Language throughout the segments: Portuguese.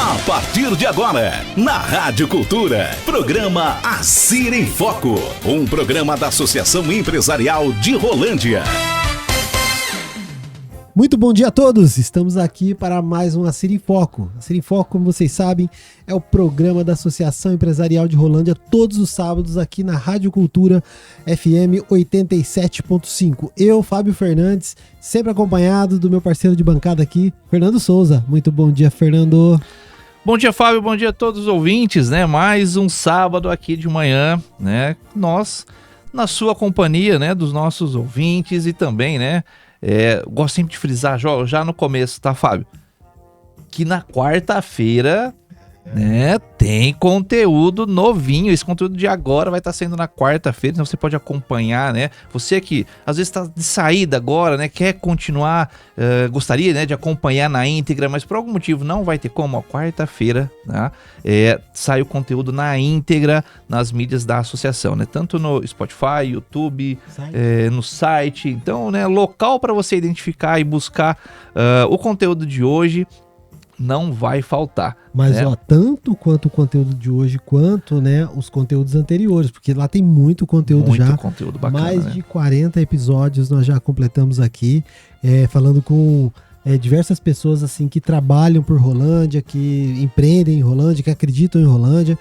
A partir de agora, na Rádio Cultura, programa Assir em Foco, um programa da Associação Empresarial de Rolândia. Muito bom dia a todos, estamos aqui para mais um Assir em Foco. Assir em Foco, como vocês sabem, é o programa da Associação Empresarial de Rolândia, todos os sábados aqui na Rádio Cultura FM 87.5. Eu, Fábio Fernandes, sempre acompanhado do meu parceiro de bancada aqui, Fernando Souza. Muito bom dia, Fernando. Bom dia, Fábio, bom dia a todos os ouvintes, né? Mais um sábado aqui de manhã, né? Nós, na sua companhia, né? Dos nossos ouvintes e também, né? Gosto sempre de frisar já no começo, tá, Fábio? Que na quarta-feira, né, tem conteúdo novinho. Esse conteúdo de agora vai estar sendo na quarta-feira, então você pode acompanhar, né? Você que às vezes está de saída agora, né, quer continuar, gostaria, né, de acompanhar na íntegra, mas por algum motivo não vai ter como. A quarta-feira, né, sai o conteúdo na íntegra nas mídias da associação, né? Tanto no Spotify, YouTube, no site. Então, né, local para você identificar e buscar o conteúdo de hoje não vai faltar. Mas, né? Tanto quanto o conteúdo de hoje, quanto, né, os conteúdos anteriores, porque lá tem muito conteúdo já. Muito conteúdo bacana, mais de 40 episódios nós já completamos aqui, falando com diversas pessoas assim que trabalham por Rolândia, que empreendem em Rolândia, que acreditam em Rolândia.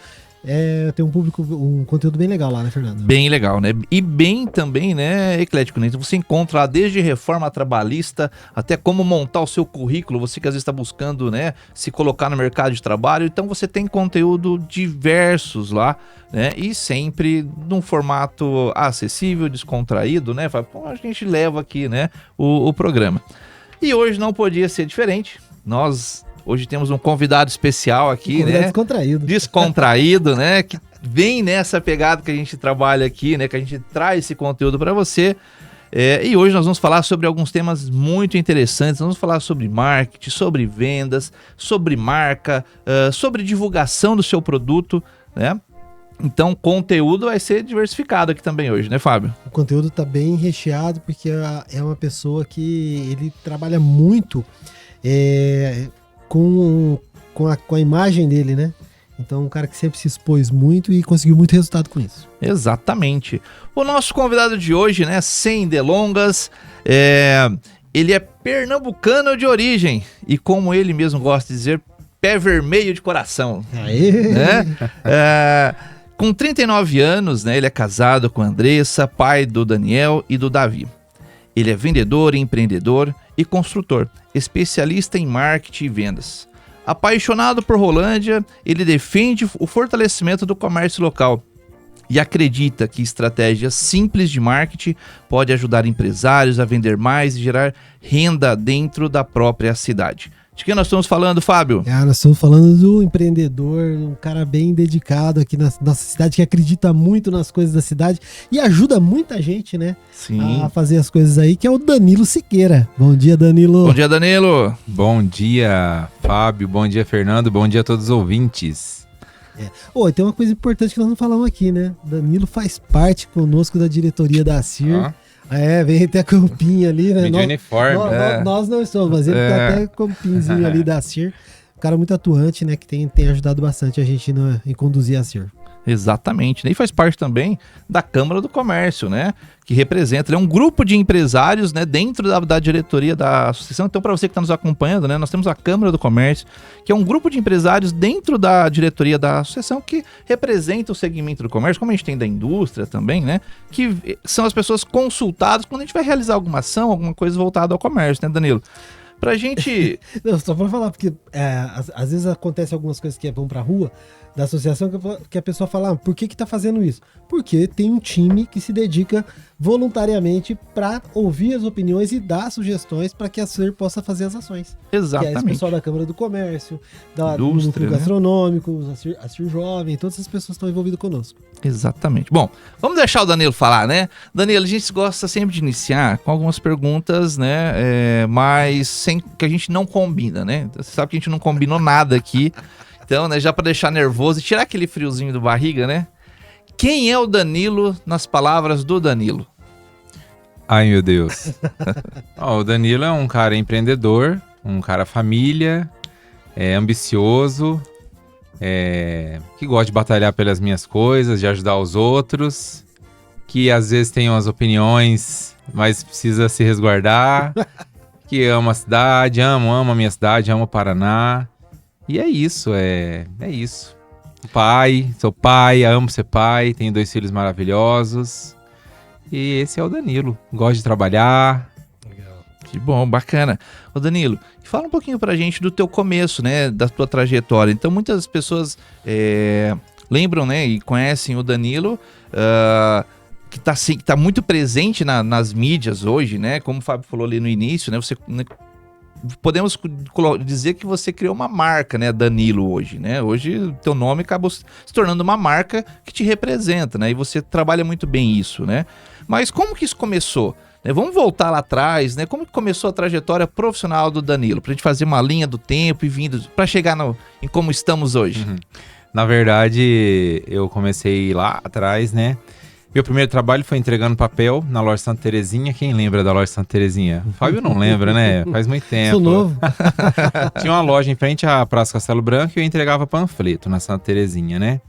Tem um conteúdo bem legal lá, né, Fernando? Bem legal, né? E bem também, né, eclético, né? Então você encontra lá desde reforma trabalhista até como montar o seu currículo, você que às vezes está buscando, né, se colocar no mercado de trabalho. Então você tem conteúdo diversos lá, né? E sempre num formato acessível, descontraído, né? A gente leva aqui, né, o programa. E hoje não podia ser diferente. Hoje temos um convidado especial aqui, né? Descontraído. Descontraído, né? Que vem nessa pegada que a gente trabalha aqui, né? Que a gente traz esse conteúdo para você. E hoje nós vamos falar sobre alguns temas muito interessantes. Vamos falar sobre marketing, sobre vendas, sobre marca, sobre divulgação do seu produto, né? Então, o conteúdo vai ser diversificado aqui também hoje, né, Fábio? O conteúdo tá bem recheado, porque é uma pessoa que ele trabalha muito com a imagem dele, né? Então, um cara que sempre se expôs muito e conseguiu muito resultado com isso. Exatamente. O nosso convidado de hoje, né, sem delongas, ele é pernambucano de origem e, como ele mesmo gosta de dizer, pé vermelho de coração. Aê! Né? Com 39 anos, né, ele é casado com a Andressa, pai do Daniel e do Davi. Ele é vendedor, empreendedor e construtor, especialista em marketing e vendas. Apaixonado por Rolândia, ele defende o fortalecimento do comércio local e acredita que estratégias simples de marketing podem ajudar empresários a vender mais e gerar renda dentro da própria cidade. De quem nós estamos falando, Fábio? Nós estamos falando do empreendedor, um cara bem dedicado aqui na nossa cidade, que acredita muito nas coisas da cidade e ajuda muita gente, né? Sim. A fazer as coisas aí, que é o Danilo Siqueira. Bom dia, Danilo. Bom dia, Danilo. Bom dia, Fábio. Bom dia, Fernando. Bom dia a todos os ouvintes. Tem uma coisa importante que nós não falamos aqui, né? Danilo faz parte conosco da diretoria da Assir. Vem até com o pin ali, né? De uniforme. Nós não somos, mas ele tá até com o pinzinho ali da Assir. Um cara muito atuante, né? Que tem ajudado bastante a gente em conduzir a Assir. Exatamente, né? E faz parte também da Câmara do Comércio, né? Que representa, ele é um grupo de empresários, né? Dentro da diretoria da associação. Então, para você que está nos acompanhando, né? Nós temos a Câmara do Comércio, que é um grupo de empresários dentro da diretoria da associação que representa o segmento do comércio, como a gente tem da indústria também, né? Que são as pessoas consultadas quando a gente vai realizar alguma ação, alguma coisa voltada ao comércio, né, Danilo? Pra gente... Não, só pra falar, porque às vezes acontece algumas coisas que vão pra rua da associação que a pessoa fala, por que tá fazendo isso? Porque tem um time que se dedica voluntariamente para ouvir as opiniões e dar sugestões para que a Assir possa fazer as ações. Exatamente. Que é esse pessoal da Câmara do Comércio, do Indústria, Núcleo né? Gastronômico, Assir Jovem, todas essas pessoas estão envolvidas conosco. Exatamente. Bom, vamos deixar o Danilo falar, né? Danilo, a gente gosta sempre de iniciar com algumas perguntas, né? Mas sem que a gente não combina, né? Você sabe que a gente não combinou nada aqui. Então, né, já para deixar nervoso e tirar aquele friozinho do barriga, né? Quem é o Danilo nas palavras do Danilo? Ai, meu Deus. O Danilo é um cara empreendedor, um cara família, ambicioso, que gosta de batalhar pelas minhas coisas, de ajudar os outros, que às vezes tem umas opiniões, mas precisa se resguardar, que ama a cidade, amo a minha cidade, amo o Paraná. E é isso, é isso. Sou pai, amo ser pai, tenho 2 filhos maravilhosos. E esse é o Danilo, gosta de trabalhar. Que bom, bacana. Ô Danilo, fala um pouquinho pra gente do teu começo, né, da tua trajetória. Então muitas pessoas lembram, né, e conhecem o Danilo, que tá muito presente nas mídias hoje, né, como o Fábio falou ali no início, né, podemos dizer que você criou uma marca, né, Danilo, hoje, né? Hoje o teu nome acabou se tornando uma marca que te representa, né? E você trabalha muito bem isso, né? Mas como que isso começou? Vamos voltar lá atrás, né? Como que começou a trajetória profissional do Danilo? Pra gente fazer uma linha do tempo e vindo pra chegar em como estamos hoje. Na verdade, eu comecei lá atrás, né? Meu primeiro trabalho foi entregando papel na loja Santa Terezinha. Quem lembra da loja Santa Terezinha? O Fábio não lembra, né? Faz muito tempo. Sou novo. Tinha uma loja em frente à Praça Castelo Branco e eu entregava panfleto na Santa Terezinha, né?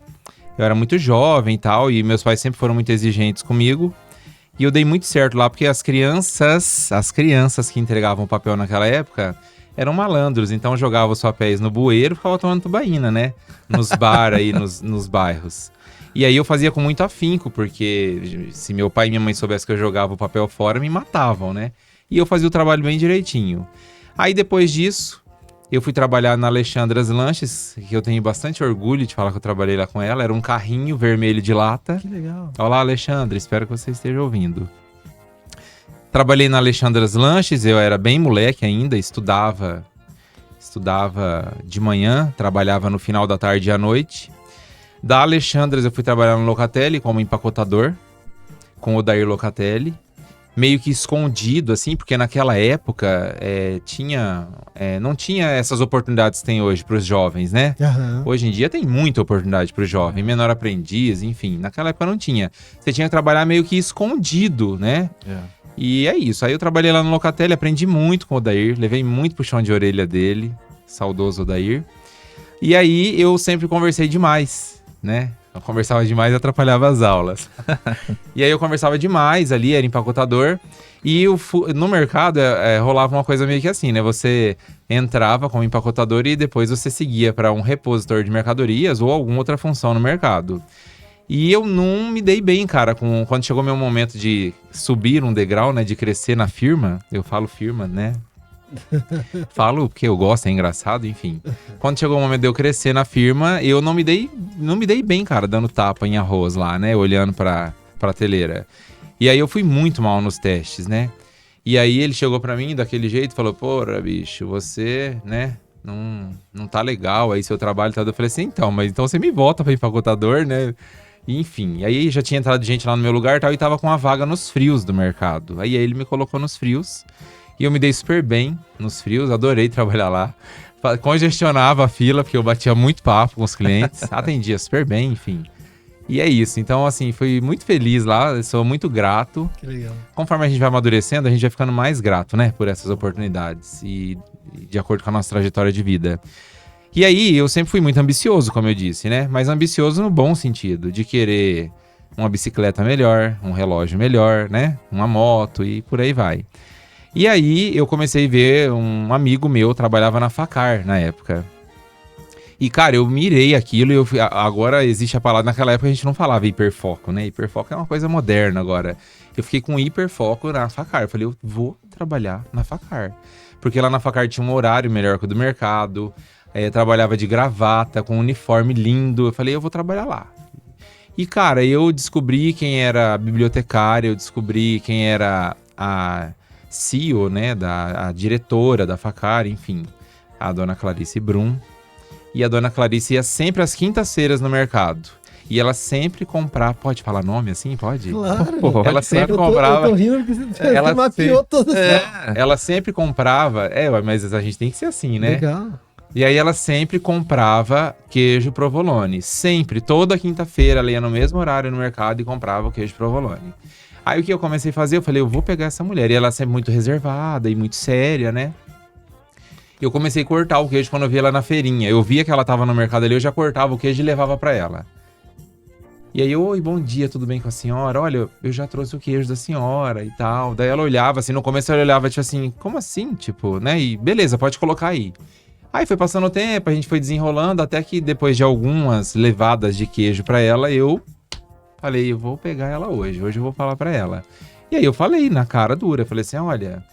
Eu era muito jovem e tal, e meus pais sempre foram muito exigentes comigo. E eu dei muito certo lá, porque as crianças que entregavam papel naquela época eram malandros. Então jogavam os papéis no bueiro e ficavam tomando tubaína, né? Nos bar aí, nos bairros. E aí eu fazia com muito afinco, porque se meu pai e minha mãe soubessem que eu jogava o papel fora, me matavam, né? E eu fazia o trabalho bem direitinho. Aí depois disso, eu fui trabalhar na Alexandras Lanches, que eu tenho bastante orgulho de falar que eu trabalhei lá com ela. Era um carrinho vermelho de lata. Que legal. Olá, Alexandra, espero que você esteja ouvindo. Trabalhei na Alexandras Lanches, eu era bem moleque ainda, estudava de manhã, trabalhava no final da tarde e à noite. Da Alexandras eu fui trabalhar no Locatelli como empacotador, com o Odair Locatelli, meio que escondido, assim, porque naquela época não tinha essas oportunidades que tem hoje para os jovens, né? Uhum. Hoje em dia tem muita oportunidade para o jovem, menor aprendiz, enfim, naquela época não tinha. Você tinha que trabalhar meio que escondido, né? E é isso, aí eu trabalhei lá no Locatelli, aprendi muito com o Odair, levei muito puxão de orelha dele, saudoso Odair. E aí eu sempre conversei demais, né? Eu conversava demais e atrapalhava as aulas. E aí eu conversava demais ali, era empacotador. E no mercado rolava uma coisa meio que assim, né? Você entrava como empacotador e depois você seguia para um repositor de mercadorias ou alguma outra função no mercado. E eu não me dei bem, cara, quando chegou meu momento de subir um degrau, né? De crescer na firma. Eu falo firma, né? Falo porque eu gosto, é engraçado, enfim. Quando chegou o momento de eu crescer na firma, eu não me dei bem, cara, dando tapa em arroz lá, né? Olhando pra prateleira. E aí eu fui muito mal nos testes, né? E aí ele chegou pra mim daquele jeito e falou: porra, bicho, você, né? Não tá legal, aí seu trabalho tá... Eu falei assim, mas então você me volta pra empacotador, né? Enfim, aí já tinha entrado gente lá no meu lugar e tal, e tava com a vaga nos frios do mercado. Aí ele me colocou nos frios. E eu me dei super bem nos frios, adorei trabalhar lá. Congestionava a fila, porque eu batia muito papo com os clientes. Atendia super bem, enfim. E é isso. Então, assim, fui muito feliz lá, sou muito grato. Que legal. Conforme a gente vai amadurecendo, a gente vai ficando mais grato, né? Por essas oportunidades e de acordo com a nossa trajetória de vida. E aí, eu sempre fui muito ambicioso, como eu disse, né? Mas ambicioso no bom sentido, de querer uma bicicleta melhor, um relógio melhor, né? Uma moto e por aí vai. E aí eu comecei a ver um amigo meu, trabalhava na Facar na época. E cara, eu mirei aquilo e agora existe a palavra, naquela época a gente não falava hiperfoco, né? Hiperfoco é uma coisa moderna agora. Eu fiquei com hiperfoco na Facar, eu falei, eu vou trabalhar na Facar. Porque lá na Facar tinha um horário melhor que o do mercado, trabalhava de gravata, com um uniforme lindo, eu falei, eu vou trabalhar lá. E cara, eu descobri quem era a bibliotecária, eu descobri quem era a CEO, né, a diretora da Facar, enfim, a dona Clarice Brum. E a dona Clarice ia sempre às quintas-feiras no mercado. E ela sempre comprava... Pode falar nome assim? Pode? Claro. Pô, ela sempre comprava... Eu tô rindo porque você ela mapeou todas Ela sempre comprava... mas a gente tem que ser assim, né? Legal. E aí ela sempre comprava queijo provolone. Sempre, toda quinta-feira ela ia no mesmo horário no mercado e comprava o queijo provolone. Aí o que eu comecei a fazer? Eu falei, eu vou pegar essa mulher. E ela sempre muito reservada e muito séria, né? Eu comecei a cortar o queijo quando eu vi ela na feirinha. Eu via que ela tava no mercado ali, eu já cortava o queijo e levava pra ela. E aí, oi, bom dia, tudo bem com a senhora? Olha, eu já trouxe o queijo da senhora e tal. Daí ela olhava assim, no começo ela olhava tipo assim, como assim? Tipo, né? E beleza, pode colocar aí. Aí foi passando o tempo, a gente foi desenrolando, até que depois de algumas levadas de queijo pra ela, eu falei, eu vou pegar ela hoje eu vou falar pra ela. E aí eu falei na cara dura, falei assim, olha,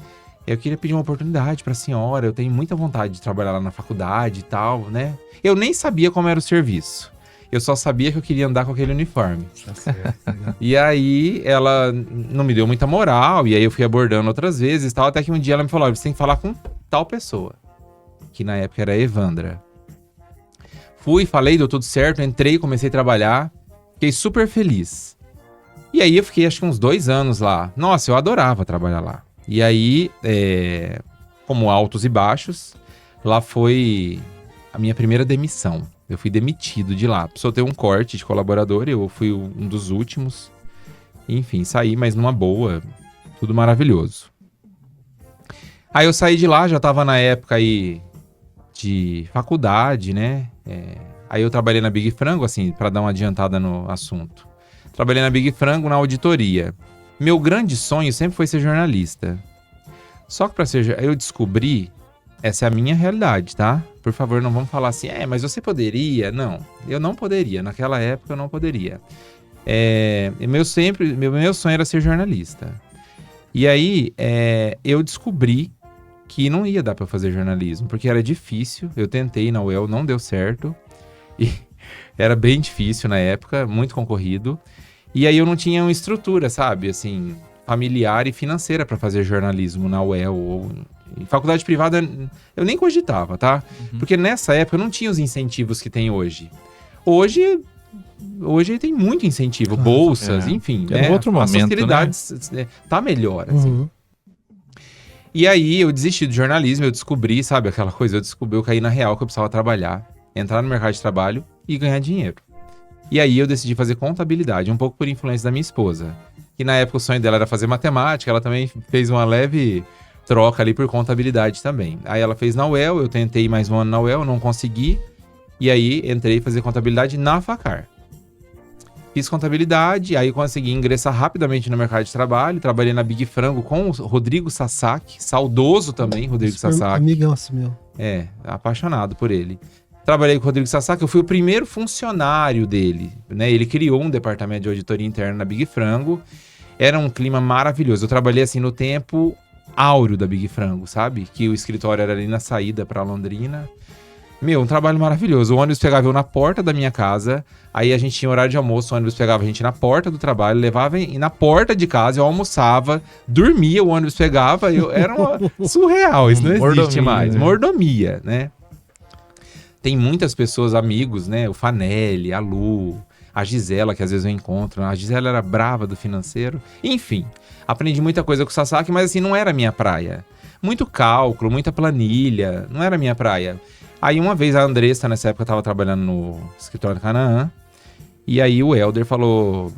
eu queria pedir uma oportunidade pra senhora, eu tenho muita vontade de trabalhar lá na faculdade e tal, né? Eu nem sabia como era o serviço. Eu só sabia que eu queria andar com aquele uniforme. Tá certo, legal. E aí ela não me deu muita moral, e aí eu fui abordando outras vezes e tal, até que um dia ela me falou, você tem que falar com tal pessoa, que na época era a Evandra. Fui, falei, deu tudo certo, entrei, comecei a trabalhar, fiquei super feliz. E aí eu fiquei acho que uns 2 anos lá. Nossa, eu adorava trabalhar lá. E aí, como altos e baixos, lá foi a minha primeira demissão. Eu fui demitido de lá. Precisou ter um corte de colaborador, eu fui um dos últimos. Enfim, saí, mas numa boa, tudo maravilhoso. Aí eu saí de lá, já tava na época aí de faculdade, né? Aí eu trabalhei na Big Frango, assim, pra dar uma adiantada no assunto. Trabalhei na Big Frango na auditoria. Meu grande sonho sempre foi ser jornalista. Só que pra ser... eu descobri... Essa é a minha realidade, tá? Por favor, não vamos falar assim, mas você poderia? Não, eu não poderia. Naquela época eu não poderia. Meu sonho era ser jornalista. E aí, eu descobri que não ia dar pra fazer jornalismo, porque era difícil. Eu tentei na UEL, não deu certo. E era bem difícil na época, muito concorrido. E aí eu não tinha uma estrutura, sabe? Assim, familiar e financeira pra fazer jornalismo na UEL ou... Em faculdade privada eu nem cogitava, tá? Porque nessa época não tinha os incentivos que tem hoje. Hoje tem muito incentivo, bolsas, enfim. É outro momento, as facilidades, né? Tá melhor, assim. Uhum. E aí eu desisti do jornalismo, eu descobri, sabe, aquela coisa, eu caí na real que eu precisava trabalhar, entrar no mercado de trabalho e ganhar dinheiro. E aí eu decidi fazer contabilidade, um pouco por influência da minha esposa. Que na época o sonho dela era fazer matemática, ela também fez uma leve... troca ali por contabilidade também. Aí ela fez na UEL, eu tentei mais um ano na UEL, não consegui. E aí entrei fazer contabilidade na Facar. Fiz contabilidade, aí consegui ingressar rapidamente no mercado de trabalho. Trabalhei na Big Frango com o Rodrigo Sasaki, saudoso também, Rodrigo Sasaki. Amigão meu. Apaixonado por ele. Trabalhei com o Rodrigo Sasaki, eu fui o primeiro funcionário dele, né? Ele criou um departamento de auditoria interna na Big Frango. Era um clima maravilhoso. Eu trabalhei assim no tempo... áureo da Big Frango, sabe? Que o escritório era ali na saída pra Londrina. Meu, um trabalho maravilhoso. O ônibus pegava eu na porta da minha casa, aí a gente tinha horário de almoço, o ônibus pegava a gente na porta do trabalho, levava na porta de casa, eu almoçava, dormia, o ônibus pegava, era surreal, isso não existe mais. Né? Mordomia, né? Tem muitas pessoas, amigos, né? O Fanelli, a Lu, a Gisela, que às vezes eu encontro. A Gisela era brava do financeiro. Enfim, aprendi muita coisa com o Sasaki, mas assim, não era a minha praia. Muito cálculo, muita planilha, não era a minha praia. Aí uma vez a Andressa, nessa época, estava trabalhando no escritório Canaã, e aí o Helder falou...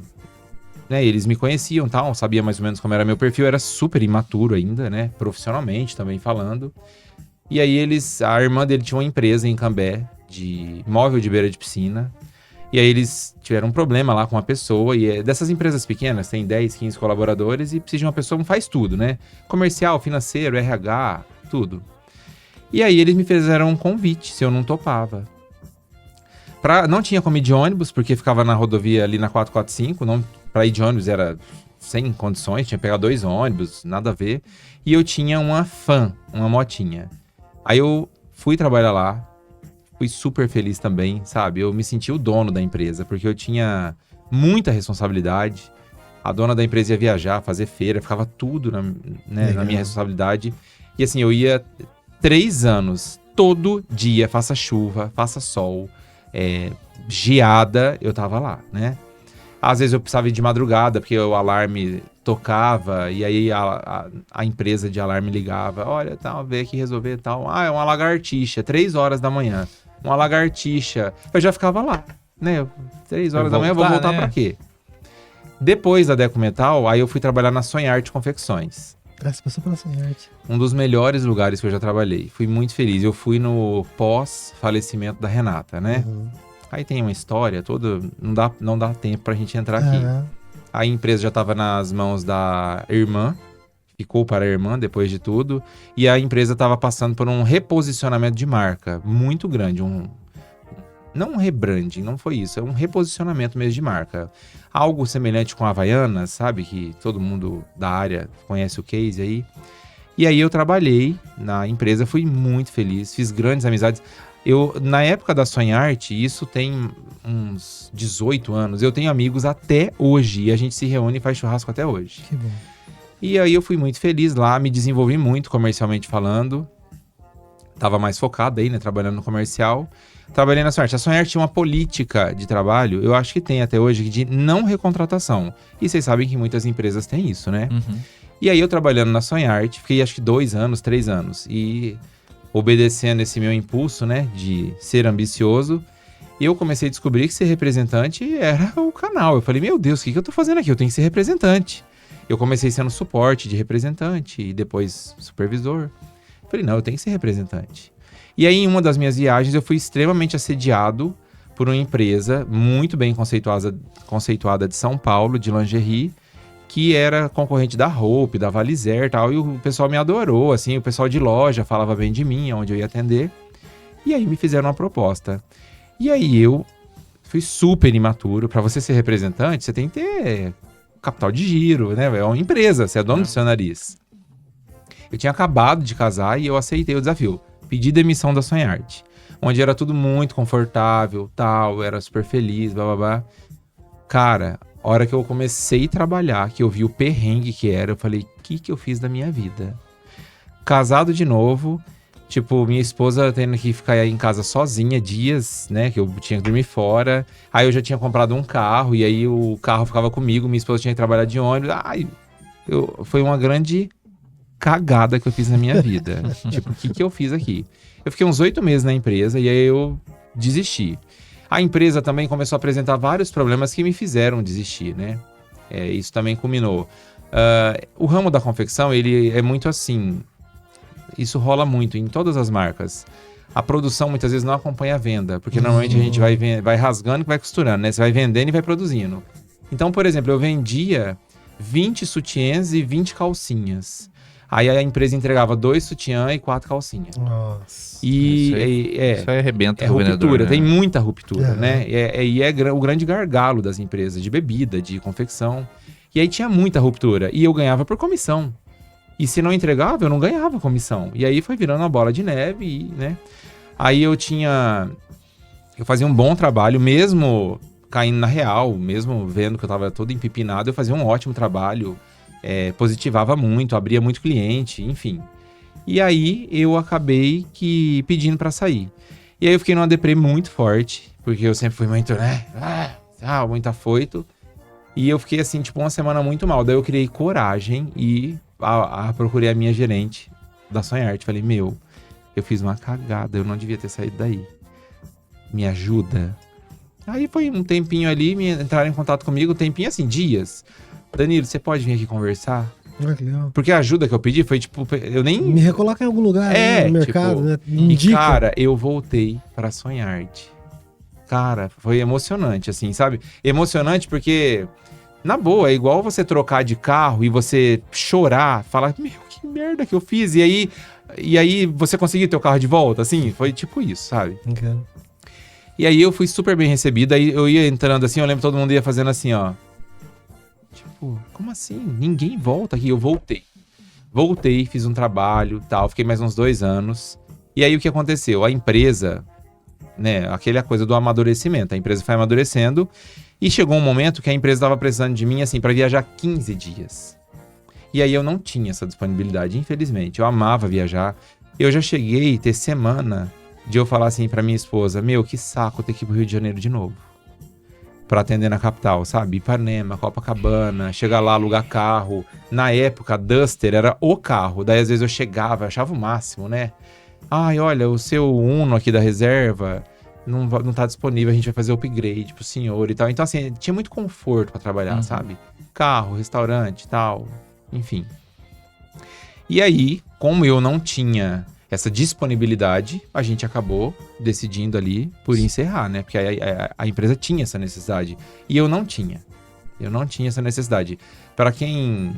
né, eles me conheciam e tal, sabia mais ou menos como era meu perfil, eu era super imaturo ainda, né, profissionalmente também falando. E aí a irmã dele tinha uma empresa em Cambé, de móvel de beira de piscina. E aí eles tiveram um problema lá com uma pessoa, e dessas empresas pequenas, tem 10, 15 colaboradores, e precisa de uma pessoa que faz tudo, né? Comercial, financeiro, RH, tudo. E aí eles me fizeram um convite, se eu não topava. Não tinha como ir de ônibus, porque ficava na rodovia ali na 445, pra ir de ônibus era sem condições, tinha que pegar 2 ônibus, nada a ver. E eu tinha uma uma motinha. Aí eu fui trabalhar lá, fui super feliz também, sabe? Eu me senti o dono da empresa, porque eu tinha muita responsabilidade. A dona da empresa ia viajar, fazer feira, ficava tudo na minha responsabilidade. E assim, eu ia 3 anos, todo dia, faça chuva, faça sol, geada, eu tava lá, né? Às vezes eu precisava ir de madrugada, porque o alarme tocava, e aí a empresa de alarme ligava. Olha, tal, veio aqui resolver tal. É uma lagartixa, 3 horas da manhã. Uma lagartixa. Eu já ficava lá, né? 3 horas da manhã, eu vou voltar, né? Pra quê? Depois da Deco Metal, aí eu fui trabalhar na Sonharte Confecções. Você passou pela Sonharte. Um dos melhores lugares que eu já trabalhei. Fui muito feliz. Eu fui no pós-falecimento da Renata, né? Uhum. Aí tem uma história toda, não dá tempo pra gente entrar aqui. A empresa já estava nas mãos da irmã, ficou para a irmã depois de tudo, e a empresa estava passando por um reposicionamento de marca muito grande, não um rebranding, não foi isso, é um reposicionamento mesmo de marca. Algo semelhante com a Havaianas, sabe, que todo mundo da área conhece o case aí. E aí eu trabalhei na empresa, fui muito feliz, fiz grandes amizades. Na época da Sonharte, isso tem uns 18 anos, eu tenho amigos até hoje, e a gente se reúne e faz churrasco até hoje. Que bom. E aí eu fui muito feliz lá, me desenvolvi muito comercialmente falando, tava mais focado aí, né, trabalhando no comercial. Trabalhei na Sonharte. A Sonharte tinha uma política de trabalho, eu acho que tem até hoje, de não recontratação. E vocês sabem que muitas empresas têm isso, né? Uhum. E aí eu trabalhando na Sonharte, fiquei acho que 2 anos, 3 anos. E obedecendo esse meu impulso, né, de ser ambicioso, eu comecei a descobrir que ser representante era o canal. Eu falei, meu Deus, o que eu tô fazendo aqui? Eu tenho que ser representante. Eu comecei sendo suporte de representante e depois supervisor. Eu falei, não, eu tenho que ser representante. E aí, em uma das minhas viagens, eu fui extremamente assediado por uma empresa muito bem conceituada de São Paulo, de lingerie, que era concorrente da Hope, da Valizer e tal, e o pessoal me adorou, assim, o pessoal de loja falava bem de mim, onde eu ia atender, e aí me fizeram uma proposta. E aí eu fui super imaturo. Para você ser representante, você tem que ter capital de giro, né? É uma empresa, você é dono do seu nariz. Eu tinha acabado de casar e eu aceitei o desafio. Pedi demissão da Sonharte, onde era tudo muito confortável, tal, eu era super feliz, blá blá blá. Cara, a hora que eu comecei a trabalhar, que eu vi o perrengue que era, eu falei, o que eu fiz da minha vida? Casado de novo, tipo, minha esposa tendo que ficar aí em casa sozinha dias, né, que eu tinha que dormir fora. Aí eu já tinha comprado um carro, e aí o carro ficava comigo, minha esposa tinha que trabalhar de ônibus. Foi uma grande cagada que eu fiz na minha vida. Tipo, o que eu fiz aqui? Eu fiquei uns 8 meses na empresa e aí eu desisti. A empresa também começou a apresentar vários problemas que me fizeram desistir, né? Isso também culminou. O ramo da confecção, ele é muito assim, isso rola muito em todas as marcas. A produção muitas vezes não acompanha a venda, porque normalmente a gente vai rasgando e vai costurando, né? Você vai vendendo e vai produzindo. Então, por exemplo, eu vendia 20 sutiãs e 20 calcinhas. Aí a empresa entregava 2 sutiãs e 4 calcinhas. Nossa. Isso aí arrebenta o ruptura, vendedor, né? Tem muita ruptura, né? O grande gargalo das empresas de bebida, de confecção. E aí tinha muita ruptura. E eu ganhava por comissão. E se não entregava, eu não ganhava comissão. E aí foi virando uma bola de neve, né? Aí eu fazia um bom trabalho, mesmo caindo na real, mesmo vendo que eu tava todo empipinado, eu fazia um ótimo trabalho. Positivava muito, abria muito cliente, enfim. E aí eu acabei pedindo pra sair. E aí eu fiquei numa deprê muito forte, porque eu sempre fui muito, né? Muito afoito. E eu fiquei assim, tipo, uma semana muito mal. Daí eu criei coragem e procurei a minha gerente da Sonharte. Falei, eu fiz uma cagada, eu não devia ter saído daí. Me ajuda. Aí foi um tempinho ali, entraram em contato comigo, um tempinho assim, dias. Danilo, você pode vir aqui conversar? Legal. Porque a ajuda que eu pedi foi, tipo, eu nem... Me recoloca em algum lugar no mercado, tipo, né? Indica. E, cara, eu voltei pra Sonharte. Cara, foi emocionante, assim, sabe? Emocionante porque, na boa, é igual você trocar de carro e você chorar, falar, que merda que eu fiz. E aí você conseguir ter o carro de volta, assim, foi tipo isso, sabe? Okay. E aí eu fui super bem recebido, aí eu ia entrando assim, eu lembro que todo mundo ia fazendo assim, ó. Tipo, como assim? Ninguém volta aqui. Eu voltei, fiz um trabalho, tal, fiquei mais uns 2 anos. E aí o que aconteceu? A empresa, né, aquela coisa do amadurecimento, a empresa foi amadurecendo e chegou um momento que a empresa estava precisando de mim, assim, para viajar 15 dias. E aí eu não tinha essa disponibilidade, infelizmente. Eu amava viajar. Eu já cheguei a ter semana de eu falar assim pra minha esposa, que saco ter que ir pro Rio de Janeiro de novo. Pra atender na capital, sabe? Ipanema, Copacabana, chegar lá, alugar carro. Na época, a Duster era o carro. Daí, às vezes, eu chegava, achava o máximo, né? Olha, o seu Uno aqui da reserva não tá disponível, a gente vai fazer upgrade pro senhor e tal. Então, assim, tinha muito conforto pra trabalhar, sabe? Carro, restaurante e tal, enfim. E aí, como eu não tinha essa disponibilidade, a gente acabou decidindo ali por encerrar, né? Porque a empresa tinha essa necessidade. E eu não tinha. Eu não tinha essa necessidade. Para quem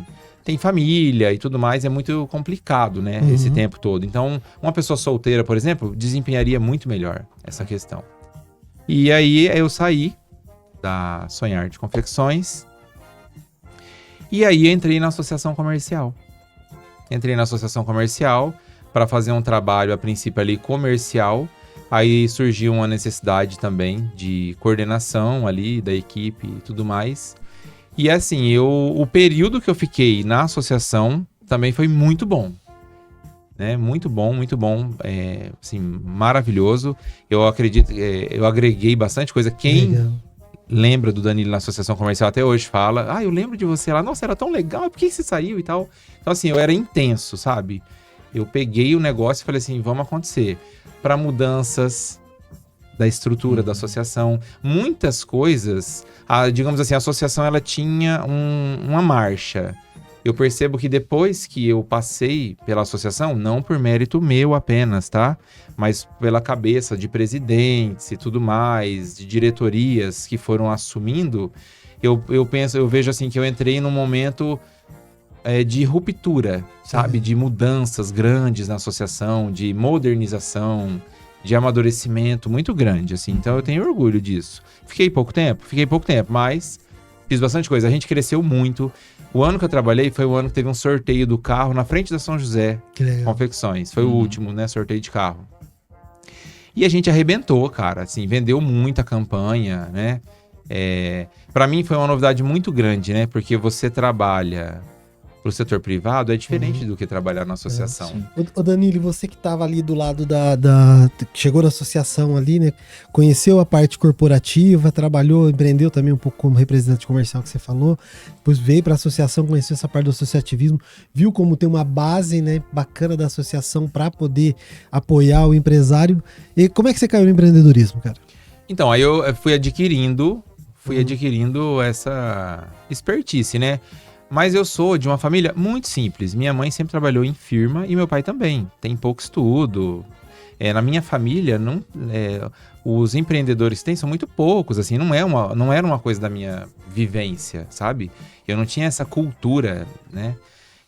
tem família e tudo mais, é muito complicado, né? Uhum. Esse tempo todo. Então, uma pessoa solteira, por exemplo, desempenharia muito melhor essa questão. E aí, eu saí da Sonhar de Confecções. E aí, entrei na associação comercial. Entrei na associação comercial para fazer um trabalho, a princípio, ali comercial. Aí surgiu uma necessidade também de coordenação ali da equipe e tudo mais. E assim, o período que eu fiquei na associação também foi muito bom. Né? Muito bom, assim, maravilhoso. Eu acredito, eu agreguei bastante coisa. Quem Legal. lembra do Danilo na associação comercial até hoje fala, eu lembro de você lá, nossa, era tão legal, por que você saiu e tal? Então assim, eu era intenso, sabe? Eu peguei o negócio e falei assim, vamos acontecer. Para mudanças da estrutura da associação, muitas coisas, digamos assim, a associação ela tinha uma marcha. Eu percebo que depois que eu passei pela associação, não por mérito meu apenas, tá? Mas pela cabeça de presidentes e tudo mais, de diretorias que foram assumindo, eu vejo assim que eu entrei num momento de ruptura, sabe? De mudanças grandes na associação, de modernização, de amadurecimento muito grande, assim. Então eu tenho orgulho disso. Fiquei pouco tempo, mas fiz bastante coisa. A gente cresceu muito. O ano que eu trabalhei foi o ano que teve um sorteio do carro na frente da São José Confecções. Foi o último, né? Sorteio de carro. E a gente arrebentou, cara. Assim, vendeu muita campanha, né? Para mim foi uma novidade muito grande, né? Porque você trabalha pro setor privado, é diferente do que trabalhar na associação. Ô Danilo, você que estava ali do lado chegou na associação ali, né? Conheceu a parte corporativa, trabalhou, empreendeu também um pouco como representante comercial que você falou, depois veio para a associação, conheceu essa parte do associativismo, viu como tem uma base, né, bacana da associação para poder apoiar o empresário. E como é que você caiu no empreendedorismo, cara? Então, aí eu fui adquirindo essa expertise, né? Mas eu sou de uma família muito simples. Minha mãe sempre trabalhou em firma e meu pai também. Tem pouco estudo. Na minha família, os empreendedores que tem são muito poucos. Assim, não era uma coisa da minha vivência, sabe? Eu não tinha essa cultura, né?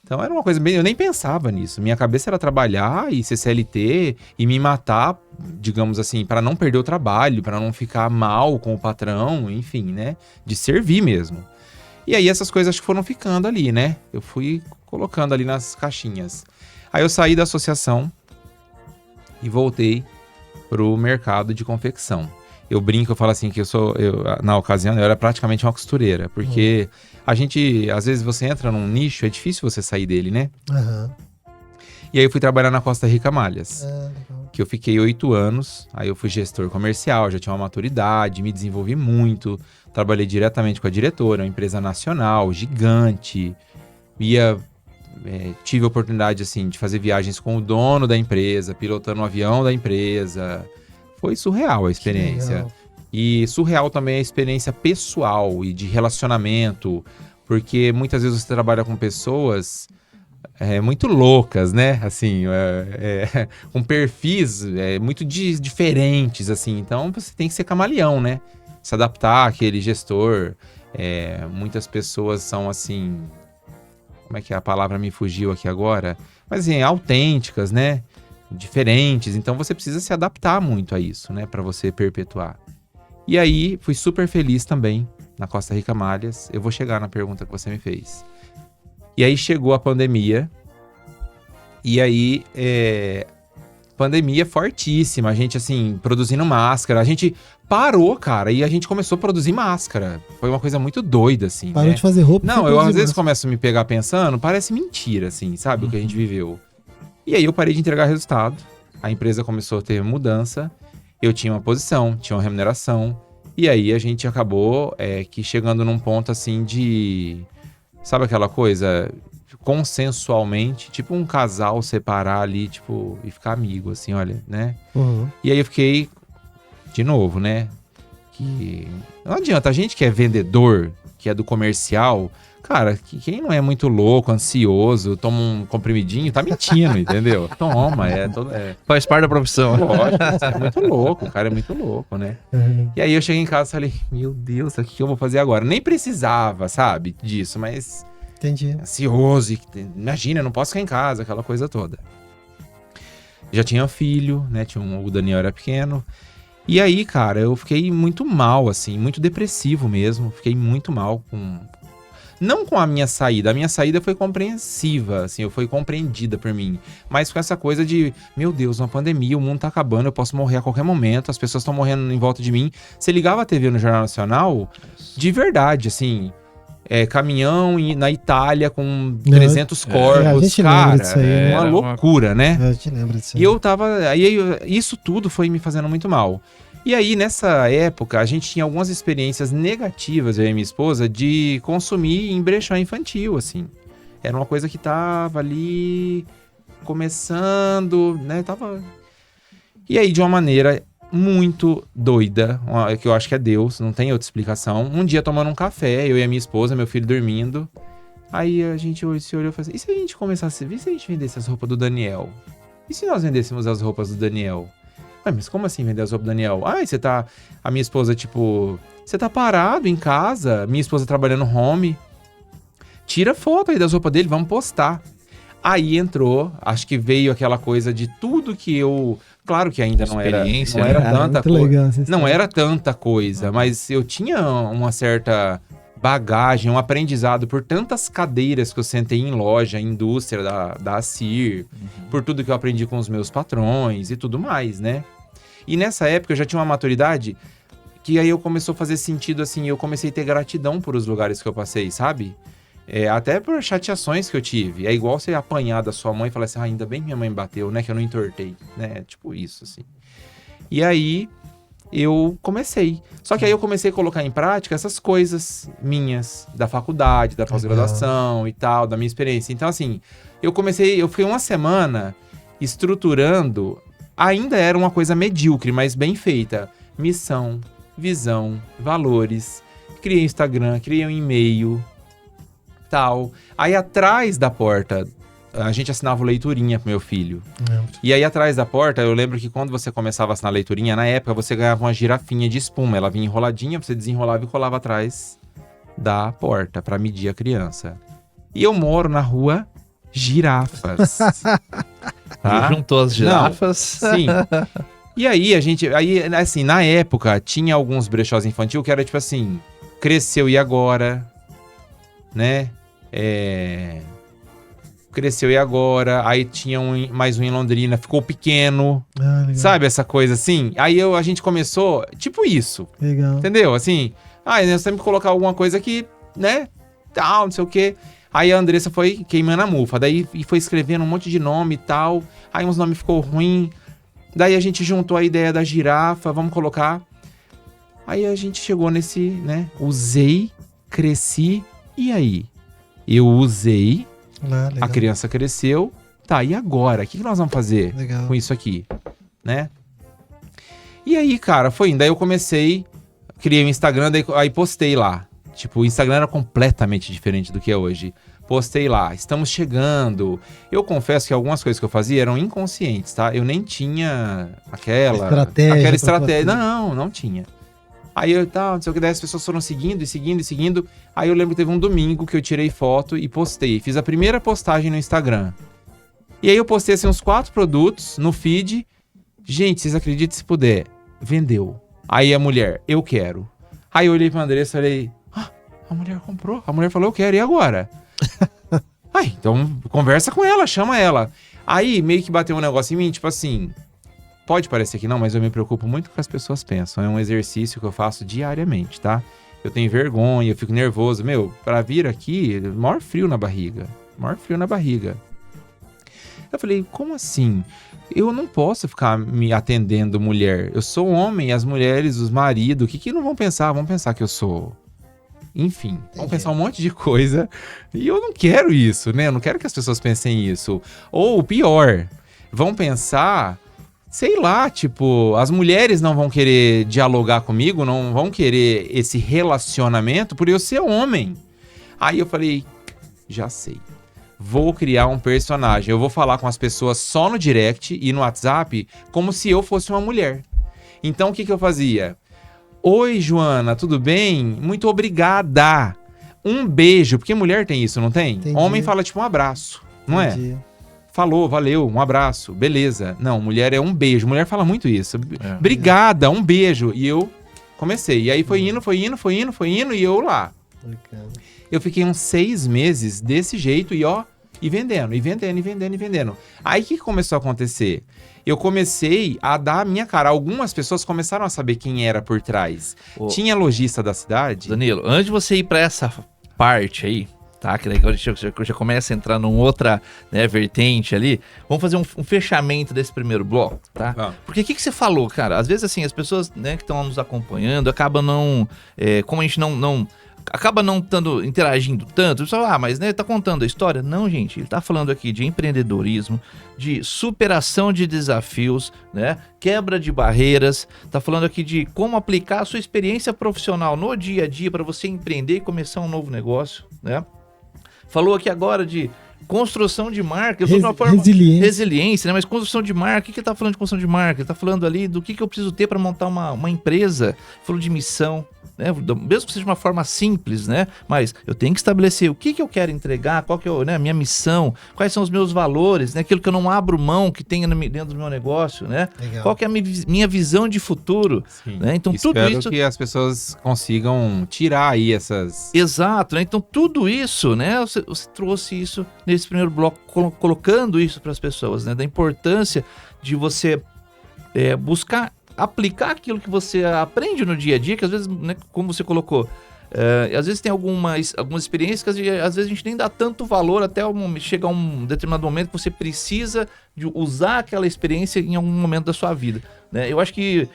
Então era uma coisa bem... Eu nem pensava nisso. Minha cabeça era trabalhar e ser CLT e me matar, digamos assim, para não perder o trabalho, para não ficar mal com o patrão, enfim, né? De servir mesmo. E aí essas coisas acho que foram ficando ali, né? Eu fui colocando ali nas caixinhas. Aí eu saí da associação e voltei pro mercado de confecção. Eu brinco, eu falo assim que na ocasião, eu era praticamente uma costureira. Porque a gente, às vezes você entra num nicho, é difícil você sair dele, né? Aham. E aí eu fui trabalhar na Costa Rica Malhas. Que eu fiquei 8 anos, aí eu fui gestor comercial, já tinha uma maturidade, me desenvolvi muito, trabalhei diretamente com a diretora, uma empresa nacional, gigante, tive a oportunidade, assim, de fazer viagens com o dono da empresa, pilotando um avião da empresa, foi surreal a experiência. E surreal também a experiência pessoal e de relacionamento, porque muitas vezes você trabalha com pessoas... muito loucas, né? Assim, com perfis muito diferentes, assim. Então, você tem que ser camaleão, né? Se adaptar àquele gestor. Muitas pessoas são, assim... Como é que a palavra me fugiu aqui agora? Mas, assim, autênticas, né? Diferentes. Então, você precisa se adaptar muito a isso, né? Para você perpetuar. E aí, fui super feliz também na Costa Rica Malhas. Eu vou chegar na pergunta que você me fez. E aí chegou a pandemia, e aí, pandemia fortíssima, a gente, assim, produzindo máscara, a gente parou, cara, e a gente começou a produzir máscara, foi uma coisa muito doida, assim, Parou né? de fazer roupa. Não, eu às vezes começo a me pegar pensando, parece mentira, assim, sabe, o que a gente viveu. E aí eu parei de entregar resultado, a empresa começou a ter mudança, eu tinha uma posição, tinha uma remuneração, e aí a gente acabou que chegando num ponto, assim, de... Sabe aquela coisa, consensualmente, tipo um casal separar ali, tipo, e ficar amigo, assim, olha, né? E aí eu fiquei, de novo, né? Que não adianta, a gente que é vendedor, que é do comercial, Cara, quem não é muito louco, ansioso, toma um comprimidinho, tá mentindo, entendeu? Toma, Faz parte da profissão. lógico, é muito louco, o cara é muito louco, né? Uhum. E aí eu cheguei em casa e falei, meu Deus, o que eu vou fazer agora? Nem precisava, sabe, disso, mas Entendi. ansioso, imagina, eu não posso ficar em casa, aquela coisa toda. Já tinha filho, né, o Daniel era pequeno. E aí, cara, eu fiquei muito mal, assim, muito depressivo mesmo, fiquei muito mal não com a minha saída foi compreensiva, assim, foi compreendida por mim, mas com essa coisa de, meu Deus, uma pandemia, o mundo tá acabando, eu posso morrer a qualquer momento, as pessoas estão morrendo em volta de mim. Você ligava a TV no Jornal Nacional, de verdade, assim, caminhão na Itália com 300 a corpos, gente lembra cara, disso aí, uma né? loucura, né? A gente lembra disso. E eu tava. Isso tudo foi me fazendo muito mal. E aí, nessa época, a gente tinha algumas experiências negativas, eu e minha esposa, de consumir em brechó infantil, assim. Era uma coisa que tava ali começando, né? E aí, de uma maneira muito doida, que eu acho que é Deus, não tem outra explicação. Um dia tomando um café, eu e a minha esposa, meu filho dormindo. Aí a gente se olhou e falou assim, e se a gente começasse, e se a gente vendesse as roupas do Daniel? E se nós vendêssemos as roupas do Daniel? Mas como assim vender as roupas do Daniel? A minha esposa, tipo, você tá parado em casa, minha esposa trabalhando home, tira foto aí das roupas dele, vamos postar. Aí entrou, acho que veio aquela coisa de tudo que eu... Claro que ainda não era tanta coisa. Não era tanta coisa, mas eu tinha uma certa bagagem, um aprendizado por tantas cadeiras que eu sentei em loja, indústria da Assir, por tudo que eu aprendi com os meus patrões e tudo mais, né? E nessa época eu já tinha uma maturidade que aí eu começou a fazer sentido, assim, eu comecei a ter gratidão por os lugares que eu passei, sabe? Até por chateações que eu tive. É igual você apanhar da sua mãe e falar assim, ainda bem que minha mãe bateu, né? Que eu não entortei, né? Tipo isso, assim. E aí eu comecei. Só que aí eu comecei a colocar em prática essas coisas minhas, da faculdade, da pós-graduação e tal, da minha experiência. Então, assim, eu fiquei uma semana estruturando, ainda era uma coisa medíocre, mas bem feita. Missão, visão, valores. Criei Instagram, criei um e-mail, tal. Aí atrás da porta, a gente assinava o Leiturinha pro meu filho. E aí atrás da porta, eu lembro que quando você começava a assinar a Leiturinha, na época você ganhava uma girafinha de espuma. Ela vinha enroladinha, você desenrolava e colava atrás da porta pra medir a criança. E eu moro na rua Girafas. Tá? Juntou as girafas. Não, sim. E aí assim, na época, tinha alguns brechós infantil que era tipo assim, Cresceu e Agora, né? Cresceu e Agora, aí tinha mais um em Londrina, ficou pequeno, sabe essa coisa assim? Aí a gente começou, tipo isso, legal. Entendeu? Assim, nós temos que colocar alguma coisa que, né, tal, não sei o quê. Aí a Andressa foi queimando a mufa, daí foi escrevendo um monte de nome e tal, aí uns nomes ficou ruim, daí a gente juntou a ideia da girafa, vamos colocar. Aí a gente chegou nesse, né, usei, cresci, e aí? Eu usei, a criança cresceu, tá, e agora? O que nós vamos fazer com isso aqui, né? E aí, cara, foi indo. Daí eu criei um Instagram, aí postei lá. Tipo, o Instagram era completamente diferente do que é hoje. Postei lá, estamos chegando. Eu confesso que algumas coisas que eu fazia eram inconscientes, tá? Eu nem tinha aquela estratégia. Não tinha. Aí não sei o que, daí as pessoas foram seguindo. Aí eu lembro que teve um domingo que eu tirei foto e postei. Fiz a primeira postagem no Instagram. E aí eu postei assim uns 4 produtos no feed. Gente, vocês acreditam se puder? Vendeu. Aí a mulher, eu quero. Aí eu olhei pra Andressa e falei, a mulher comprou. A mulher falou, eu quero, e agora? Então conversa com ela, chama ela. Aí meio que bateu um negócio em mim, tipo assim... Pode parecer que não, mas eu me preocupo muito com o que as pessoas pensam. É um exercício que eu faço diariamente, tá? Eu tenho vergonha, eu fico nervoso. Pra vir aqui, maior frio na barriga. Eu falei, como assim? Eu não posso ficar me atendendo mulher. Eu sou homem, as mulheres, os maridos, o que não vão pensar? Vão pensar que eu sou... Enfim, vão pensar um monte de coisa. E eu não quero isso, né? Eu não quero que as pessoas pensem isso. Ou o pior, vão pensar... Sei lá, tipo, as mulheres não vão querer dialogar comigo, não vão querer esse relacionamento por eu ser homem. Aí eu falei, já sei. Vou criar um personagem. Eu vou falar com as pessoas só no direct e no WhatsApp como se eu fosse uma mulher. Então o que eu fazia? Oi, Joana, tudo bem? Muito obrigada. Um beijo, porque mulher tem isso, não tem? Entendi. Homem fala tipo um abraço, não Entendi. é? Falou, valeu, um abraço, beleza. Não, mulher é um beijo. Mulher fala muito isso. Obrigada, um beijo. E eu comecei. E aí foi indo e eu lá. Bacana. Eu fiquei uns 6 meses desse jeito e vendendo. Aí o que começou a acontecer? Eu comecei a dar a minha cara. Algumas pessoas começaram a saber quem era por trás. Tinha lojista da cidade. Danilo, antes de você ir pra essa parte aí, tá? Que legal, já começa a entrar numa outra, né, vertente ali. Vamos fazer um fechamento desse primeiro bloco, tá? Porque o que você falou, cara? Às vezes, assim, as pessoas, né, que estão nos acompanhando acabam não... como a gente não acaba não interagindo tanto, você fala, mas né, ele tá contando a história. Não, gente, ele tá falando aqui de empreendedorismo, de superação de desafios, né, quebra de barreiras, tá falando aqui de como aplicar a sua experiência profissional no dia a dia para você empreender e começar um novo negócio, né? Falou aqui agora de construção de marca, eu tô de uma forma resiliência, né? Mas construção de marca, o que ele tá falando de construção de marca? Ele tá falando ali do que eu preciso ter para montar uma empresa. Falou de missão, né? Mesmo que seja de uma forma simples, né? Mas eu tenho que estabelecer o que eu quero entregar, qual que é, né, a minha missão, quais são os meus valores, né? Aquilo que eu não abro mão, que tenha dentro do meu negócio, né? Legal. Qual que é a minha visão de futuro, né? Então tudo isso... Espero que as pessoas consigam tirar aí essas... Exato, né? Então tudo isso, né? Você trouxe isso nesse primeiro bloco, colocando isso para as pessoas, né? Da importância de você buscar aplicar aquilo que você aprende no dia a dia, que às vezes, né, como você colocou, às vezes tem algumas experiências que às vezes a gente nem dá tanto valor até chegar um determinado momento que você precisa de usar aquela experiência em algum momento da sua vida, né? Eu acho que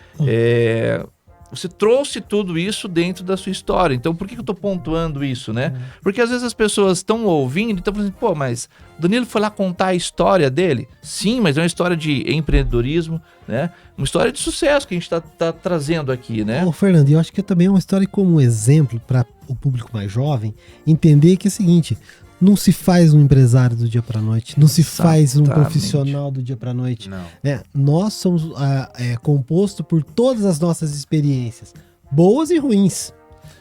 você trouxe tudo isso dentro da sua história. Então, por que eu tô pontuando isso, né? Porque às vezes as pessoas estão ouvindo e estão falando, pô, mas o Danilo foi lá contar a história dele? Sim, mas é uma história de empreendedorismo, né? Uma história de sucesso que a gente tá trazendo aqui, né? Ô, Fernando, eu acho que também é uma história como exemplo para o público mais jovem entender que é o seguinte... Não se faz um empresário do dia para noite, não se faz um profissional do dia para noite. Não. Nós somos composto por todas as nossas experiências, boas e ruins,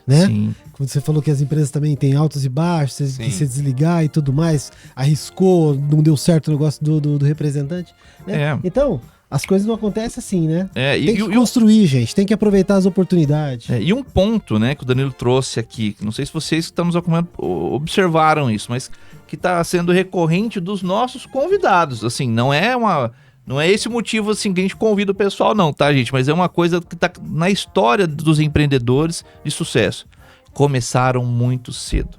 né? Sim. Como você falou que as empresas também têm altos e baixos, que se desligar e tudo mais, arriscou, não deu certo o negócio do representante, né? Então... As coisas não acontecem assim, né? Tem que construir, gente. Tem que aproveitar as oportunidades. E um ponto, né, que o Danilo trouxe aqui, não sei se vocês que estão nos acompanhando observaram isso, mas que está sendo recorrente dos nossos convidados. Assim, não é esse o motivo assim, que a gente convida o pessoal, não, tá, gente? Mas é uma coisa que está na história dos empreendedores de sucesso. Começaram muito cedo.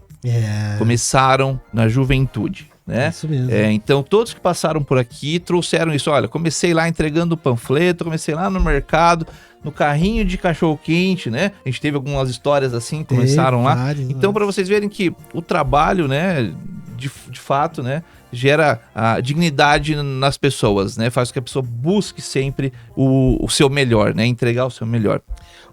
Começaram na juventude. Né? Isso mesmo. Então todos que passaram por aqui trouxeram isso. Olha, comecei lá entregando panfleto, comecei lá no mercado, no carrinho de cachorro quente, né? A gente teve algumas histórias assim, começaram lá. Então para vocês verem que o trabalho, né, de fato, né, gera a dignidade nas pessoas, né? Faz com que a pessoa busque sempre o seu melhor, né? Entregar o seu melhor.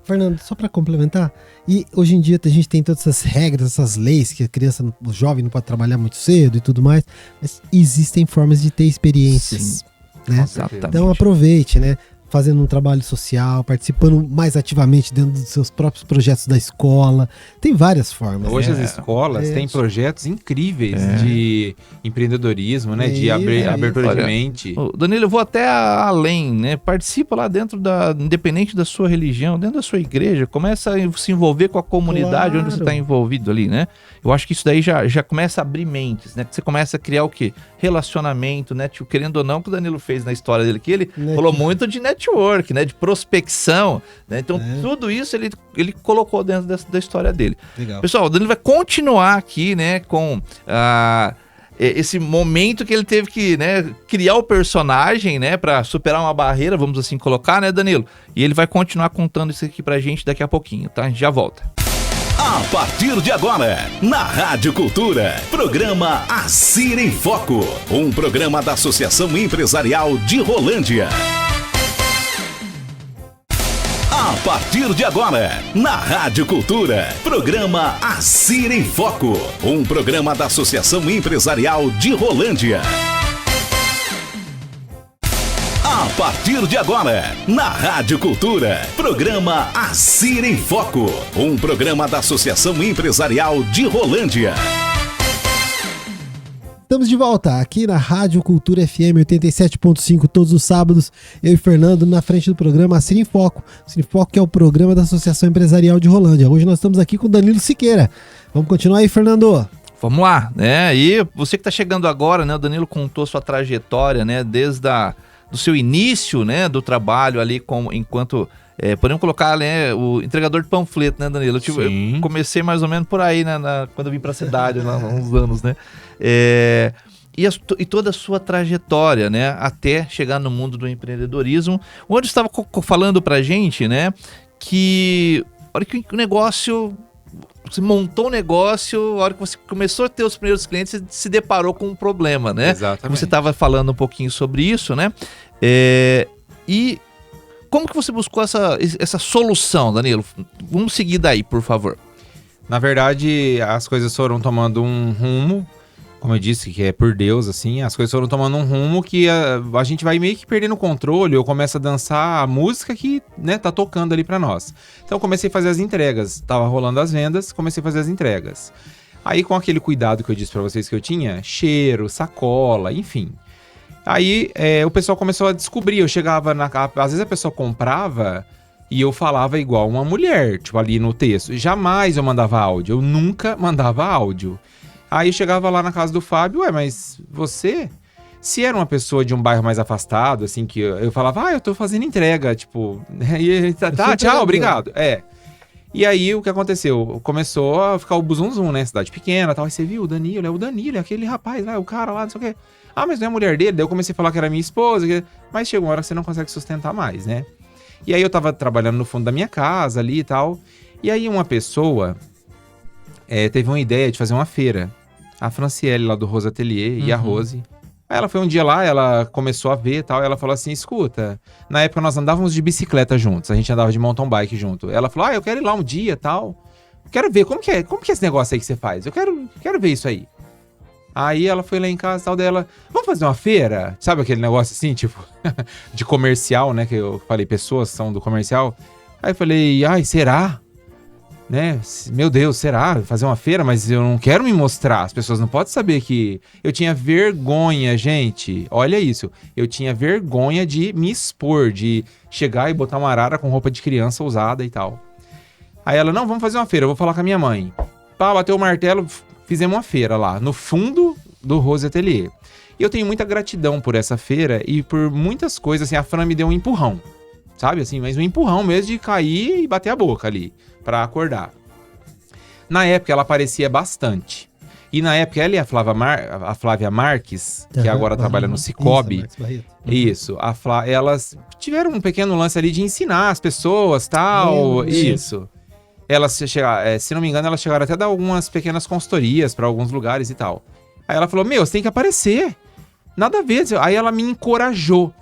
Fernando, só para complementar, e hoje em dia a gente tem todas essas regras, essas leis, que a criança, o jovem não pode trabalhar muito cedo e tudo mais, mas existem formas de ter experiências, né? Exatamente. Então aproveite, né? Fazendo um trabalho social, participando mais ativamente dentro dos seus próprios projetos da escola. Tem várias formas. Hoje as escolas têm projetos incríveis de empreendedorismo, né? De abertura de mente. Danilo, eu vou até além, né? Participa lá dentro independente da sua religião, dentro da sua igreja, começa a se envolver com a comunidade onde você está envolvido ali, né? Eu acho que isso daí já começa a abrir mentes, né? Que você começa a criar o quê? Relacionamento, né? Querendo ou não, que o Danilo fez na história dele aqui, ele falou muito de network, né, de prospecção, né? Então tudo isso ele colocou dentro da história dele. Legal. Pessoal, o Danilo vai continuar aqui, né, com esse momento que ele teve que, né, criar o personagem, né, para superar uma barreira, vamos assim colocar, né, Danilo? E ele vai continuar contando isso aqui pra gente daqui a pouquinho, tá? A gente já volta. A partir de agora, na Rádio Cultura, programa Assir em Foco, um programa da Associação Empresarial de Rolândia. A partir de agora, na Rádio Cultura, programa Assir em Foco, um programa da Associação Empresarial de Rolândia. A partir de agora, na Rádio Cultura, programa Assir em Foco, um programa da Associação Empresarial de Rolândia. Estamos de volta aqui na Rádio Cultura FM 87.5 todos os sábados. Eu e Fernando na frente do programa Assir em Foco. Assir em Foco que é o programa da Associação Empresarial de Rolândia. Hoje nós estamos aqui com o Danilo Siqueira. Vamos continuar aí, Fernando? Vamos lá, né? E você que está chegando agora, né? O Danilo contou sua trajetória, né? Desde do seu início, né? Do trabalho ali enquanto... podemos colocar, né, o entregador de panfleto, né, Danilo? Eu comecei mais ou menos por aí, né, quando eu vim para a cidade, há uns anos, né? E toda a sua trajetória, né, até chegar no mundo do empreendedorismo, onde estava falando pra gente, né, que a hora que o negócio... Você montou um negócio, a hora que você começou a ter os primeiros clientes, você se deparou com um problema, né? Exatamente. Você estava falando um pouquinho sobre isso, né? E como que você buscou essa solução, Danilo? Vamos seguir daí, por favor. Na verdade, as coisas foram tomando um rumo, como eu disse, que é por Deus, assim, as coisas foram tomando um rumo que a gente vai meio que perdendo o controle, eu começo a dançar a música que, né, tá tocando ali pra nós. Então eu comecei a fazer as entregas, tava rolando as vendas, comecei a fazer as entregas. Aí com aquele cuidado que eu disse pra vocês que eu tinha, cheiro, sacola, enfim. Aí o pessoal começou a descobrir, eu chegava às vezes a pessoa comprava e eu falava igual uma mulher, tipo ali no texto. Jamais eu mandava áudio, eu nunca mandava áudio. Aí eu chegava lá na casa do Fábio, mas você? Se era uma pessoa de um bairro mais afastado, assim, que eu falava, eu tô fazendo entrega, tipo, tá, tchau, obrigado. E aí o que aconteceu? Começou a ficar o buzunzum, né, cidade pequena, tal, aí você viu, o Danilo, é aquele rapaz lá, o cara lá, não sei o quê. Mas não é a mulher dele? Daí eu comecei a falar que era minha esposa, mas chegou uma hora que você não consegue sustentar mais, né? E aí eu tava trabalhando no fundo da minha casa ali e tal, e aí uma pessoa teve uma ideia de fazer uma feira. A Franciele lá do Rose Atelier e a Rose. Aí ela foi um dia lá, ela começou a ver e tal, e ela falou assim, escuta, na época nós andávamos de bicicleta juntos, a gente andava de mountain bike junto. Ela falou, eu quero ir lá um dia e tal, quero ver, como que é esse negócio aí que você faz? Eu quero ver isso aí. Aí ela foi lá em casa e tal dela, vamos fazer uma feira? Sabe aquele negócio assim, tipo, de comercial, né, que eu falei, pessoas são do comercial. Aí eu falei, será? Né? Meu Deus, será? Fazer uma feira? Mas eu não quero me mostrar. As pessoas não podem saber que... Eu tinha vergonha, gente. Olha isso. Eu tinha vergonha de me expor, de chegar e botar uma arara com roupa de criança usada e tal. Aí ela, não, vamos fazer uma feira. Eu vou falar com a minha mãe. Bateu o martelo, fizemos uma feira lá, no fundo do Rose Atelier. E eu tenho muita gratidão por essa feira e por muitas coisas. Assim, a Fran me deu um empurrão. Sabe, assim, mas um empurrão mesmo de cair e bater a boca ali, pra acordar. Na época, ela aparecia bastante. E na época, ela e a Flávia Marques, que agora trabalha no Cicobi, isso, elas tiveram um pequeno lance ali de ensinar as pessoas, tal, isso. Elas, se não me engano, elas chegaram até a dar algumas pequenas consultorias pra alguns lugares e tal. Aí ela falou, você tem que aparecer. Nada a ver. Aí ela me encorajou.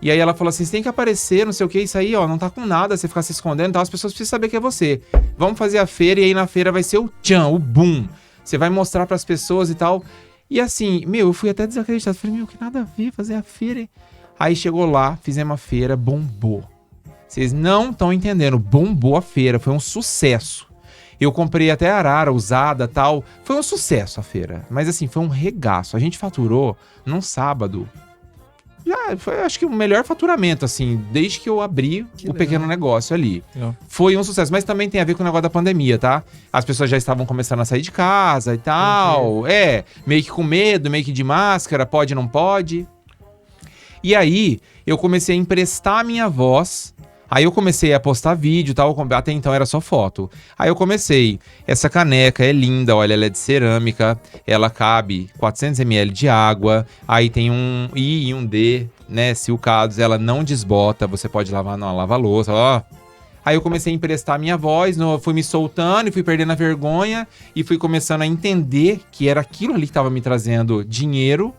E aí ela falou assim, você tem que aparecer, não sei o que, isso aí, não tá com nada, você ficar se escondendo e tal, as pessoas precisam saber que é você. Vamos fazer a feira e aí na feira vai ser o tchan, o boom. Você vai mostrar pras pessoas e tal. E assim, eu fui até desacreditado. Falei, que nada a ver fazer a feira. Aí chegou lá, fizemos a feira, bombou. Vocês não estão entendendo, bombou a feira, foi um sucesso. Eu comprei até arara usada e tal, foi um sucesso a feira. Mas assim, foi um regaço. A gente faturou num sábado. Já foi, acho que o melhor faturamento, assim, desde que eu abri o pequeno negócio ali. Foi um sucesso, mas também tem a ver com o negócio da pandemia, tá? As pessoas já estavam começando a sair de casa e tal. Meio que com medo, meio que de máscara, pode, não pode. E aí, eu comecei a emprestar a minha voz. Aí eu comecei a postar vídeo e tal, até então era só foto. Aí eu comecei, essa caneca é linda, olha, ela é de cerâmica, ela cabe 400 ml de água, aí tem um I e um D, né, silcados, ela não desbota, você pode lavar numa lava-louça, ó. Aí eu comecei a emprestar a minha voz, fui me soltando e fui perdendo a vergonha e fui começando a entender que era aquilo ali que estava me trazendo dinheiro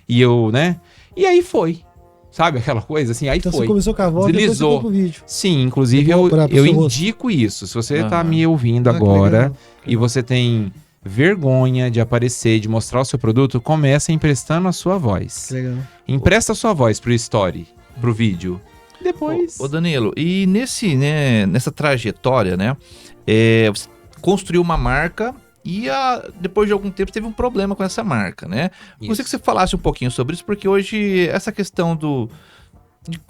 e eu, né, e aí foi. Sabe aquela coisa assim? Aí Então foi. você começou com a voz, depois você Deslizou. foi pro vídeo. Sim, inclusive Igual pra eu pessoas. indico isso. Se você tá Aham. me ouvindo Ah, que agora legal. e você tem vergonha de aparecer, de mostrar o seu produto, começa emprestando a sua voz. Que legal. Empresta a sua voz pro story, pro vídeo. Depois... Ô Danilo, e nessa trajetória, né? Você construiu uma marca e depois de algum tempo teve um problema com essa marca, né? Gostaria que você falasse um pouquinho sobre isso, porque hoje essa questão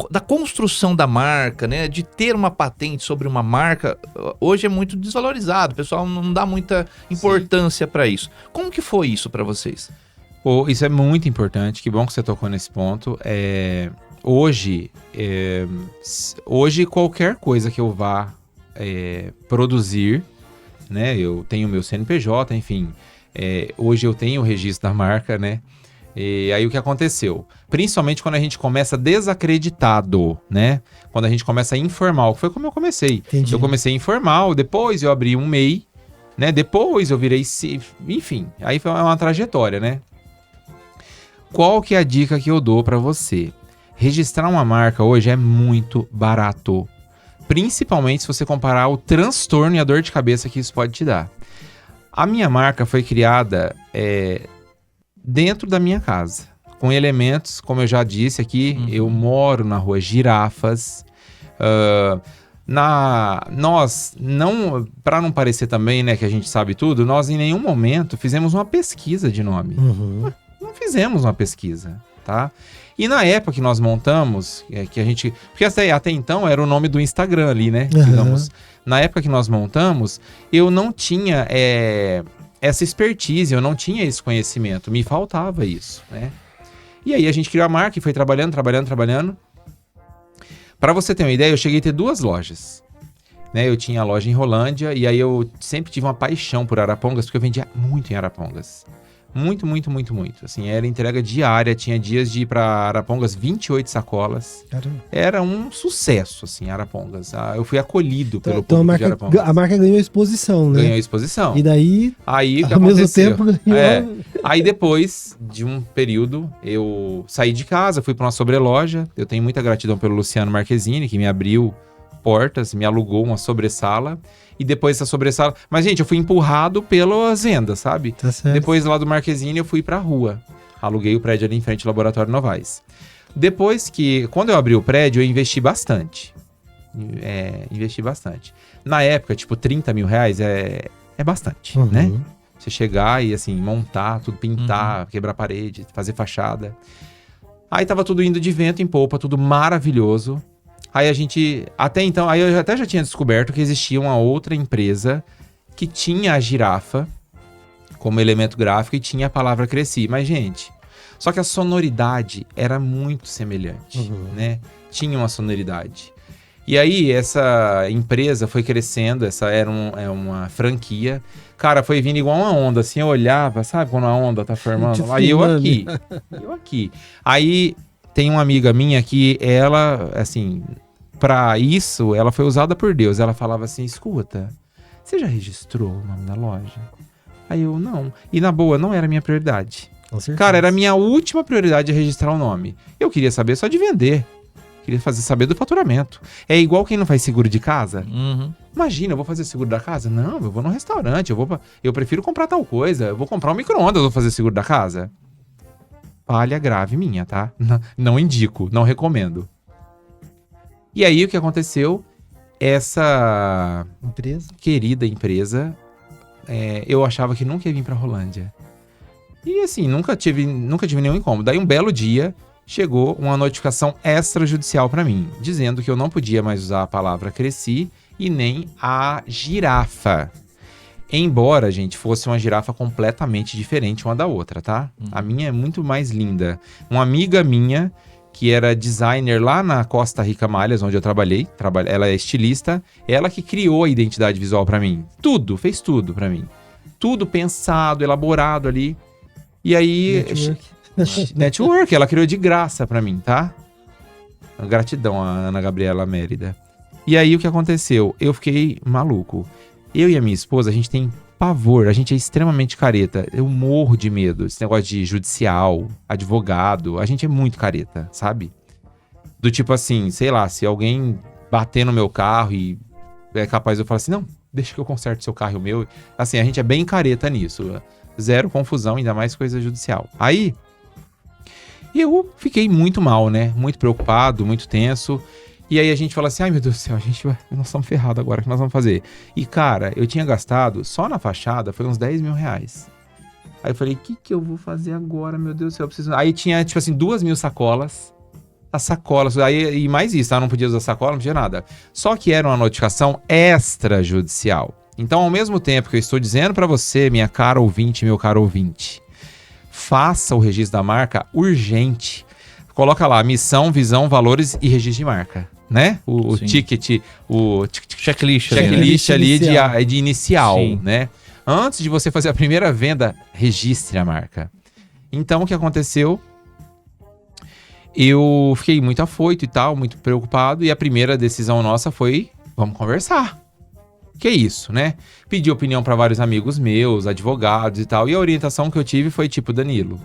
da construção da marca, né? De ter uma patente sobre uma marca, hoje é muito desvalorizado. O pessoal não dá muita importância para isso. Como que foi isso para vocês? Pô, isso é muito importante, que bom que você tocou nesse ponto. Hoje qualquer coisa que eu vá produzir, né? Eu tenho meu CNPJ, enfim. Hoje eu tenho o registro da marca, né? E aí o que aconteceu? Principalmente quando a gente começa desacreditado, né? Quando a gente começa informal, que foi como eu comecei. Entendi. Eu comecei informal, depois eu abri um MEI, né? Depois eu virei... Enfim, aí foi uma trajetória, né? Qual que é a dica que eu dou pra você? Registrar uma marca hoje é muito barato. Principalmente se você comparar o transtorno e a dor de cabeça que isso pode te dar. A minha marca foi criada dentro da minha casa. Com elementos, como eu já disse aqui, eu moro na rua Girafas. Nós, não, para não parecer também, né, que a gente sabe tudo, nós em nenhum momento fizemos uma pesquisa de nome. Uhum. Não fizemos uma pesquisa, tá? E na época que nós montamos, que a gente... Porque até então era o nome do Instagram ali, né? Uhum. Digamos. Na época que nós montamos, eu não tinha essa expertise, eu não tinha esse conhecimento. Me faltava isso, né? E aí a gente criou a marca e foi trabalhando. Para você ter uma ideia, eu cheguei a ter 2 lojas. Né? Eu tinha a loja em Rolândia e aí eu sempre tive uma paixão por Arapongas, porque eu vendia muito em Arapongas. Muito. Assim, era entrega diária, tinha dias de ir para Arapongas 28 sacolas. Caramba. Era um sucesso, assim, Arapongas. Eu fui acolhido pelo Então público de Arapongas. a marca ganhou exposição, né? Ganhou exposição. E daí, Aí, o que ao mesmo aconteceu? tempo, ganhou... Aí depois de um período, eu saí de casa, fui para uma sobreloja. Eu tenho muita gratidão pelo Luciano Marquezine, que me abriu portas, me alugou uma sobressala. E depois dessa sobressala... Mas, gente, eu fui empurrado pelas vendas, sabe? Tá certo. Depois lá do Marquezine eu fui pra rua. Aluguei o prédio ali em frente ao Laboratório Novaes. Depois quando eu abri o prédio, eu investi bastante. Investi bastante. Na época, tipo, 30 mil reais é bastante, né? Você chegar e, assim, montar, tudo, pintar, quebrar parede, fazer fachada. Aí tava tudo indo de vento em popa, tudo maravilhoso. Aí a gente, até então, aí eu até já tinha descoberto que existia uma outra empresa que tinha a girafa como elemento gráfico e tinha a palavra Cresci. Mas, gente, só que a sonoridade era muito semelhante, né? Tinha uma sonoridade. E aí essa empresa foi crescendo, essa era uma franquia. Cara, foi vindo igual uma onda, assim, eu olhava, sabe quando a onda tá formando? Aí eu aqui. Aí... Tem uma amiga minha que ela, assim, pra isso, ela foi usada por Deus. Ela falava assim, escuta, você já registrou o nome da loja? Aí eu, não. E na boa, não era a minha prioridade. Com certeza. Cara, era a minha última prioridade registrar o nome. Eu queria saber só de vender. Queria saber do faturamento. É igual quem não faz seguro de casa. Imagina, eu vou fazer seguro da casa? Não, eu vou num restaurante, eu prefiro comprar tal coisa. Eu vou comprar um micro-ondas, vou fazer seguro da casa. Falha grave minha, tá? Não indico, não recomendo. E aí, o que aconteceu? Essa querida empresa, eu achava que nunca ia vir pra Rolândia. E assim, nunca tive nenhum incômodo. Daí, um belo dia, chegou uma notificação extrajudicial pra mim, dizendo que eu não podia mais usar a palavra Cresci e nem a girafa. Embora, gente, fosse uma girafa completamente diferente uma da outra, tá? A minha é muito mais linda. Uma amiga minha, que era designer lá na Costa Rica Malhas, onde eu trabalhei, ela é estilista, ela que criou a identidade visual pra mim. Fez tudo pra mim. Tudo pensado, elaborado ali. E aí... Network, ela criou de graça pra mim, tá? Gratidão a Ana Gabriela Mérida. E aí, o que aconteceu? Eu fiquei maluco. Eu e a minha esposa, a gente tem pavor, a gente é extremamente careta. Eu morro de medo, esse negócio de judicial, advogado, a gente é muito careta, sabe? Do tipo assim, sei lá, se alguém bater no meu carro e é capaz de eu falar assim, não, deixa que eu conserte seu carro e o meu. Assim, a gente é bem careta nisso. Zero confusão, ainda mais coisa judicial. Aí, eu fiquei muito mal, né? Muito preocupado, muito tenso. E aí a gente fala assim, ai meu Deus do céu, nós estamos ferrados agora, o que nós vamos fazer? E cara, eu tinha gastado, só na fachada, foi uns 10 mil reais. Aí eu falei, o que eu vou fazer agora, meu Deus do céu, eu preciso... Aí tinha, tipo assim, 2.000 sacolas. As sacolas, aí, e mais isso, tá? Não podia usar sacola, não podia nada. Só que era uma notificação extrajudicial. Então, ao mesmo tempo que eu estou dizendo para você, minha cara ouvinte, meu caro ouvinte, faça o registro da marca urgente. Coloca lá, missão, visão, valores e registro de marca, né? O ticket, o checklist ali de inicial, Sim. né? Antes de você fazer a primeira venda, registre a marca. Então, o que aconteceu? Eu fiquei muito afoito e tal, muito preocupado. E a primeira decisão nossa foi, vamos conversar. Que isso, né? Pedi opinião para vários amigos meus, advogados e tal. E a orientação que eu tive foi tipo, Danilo,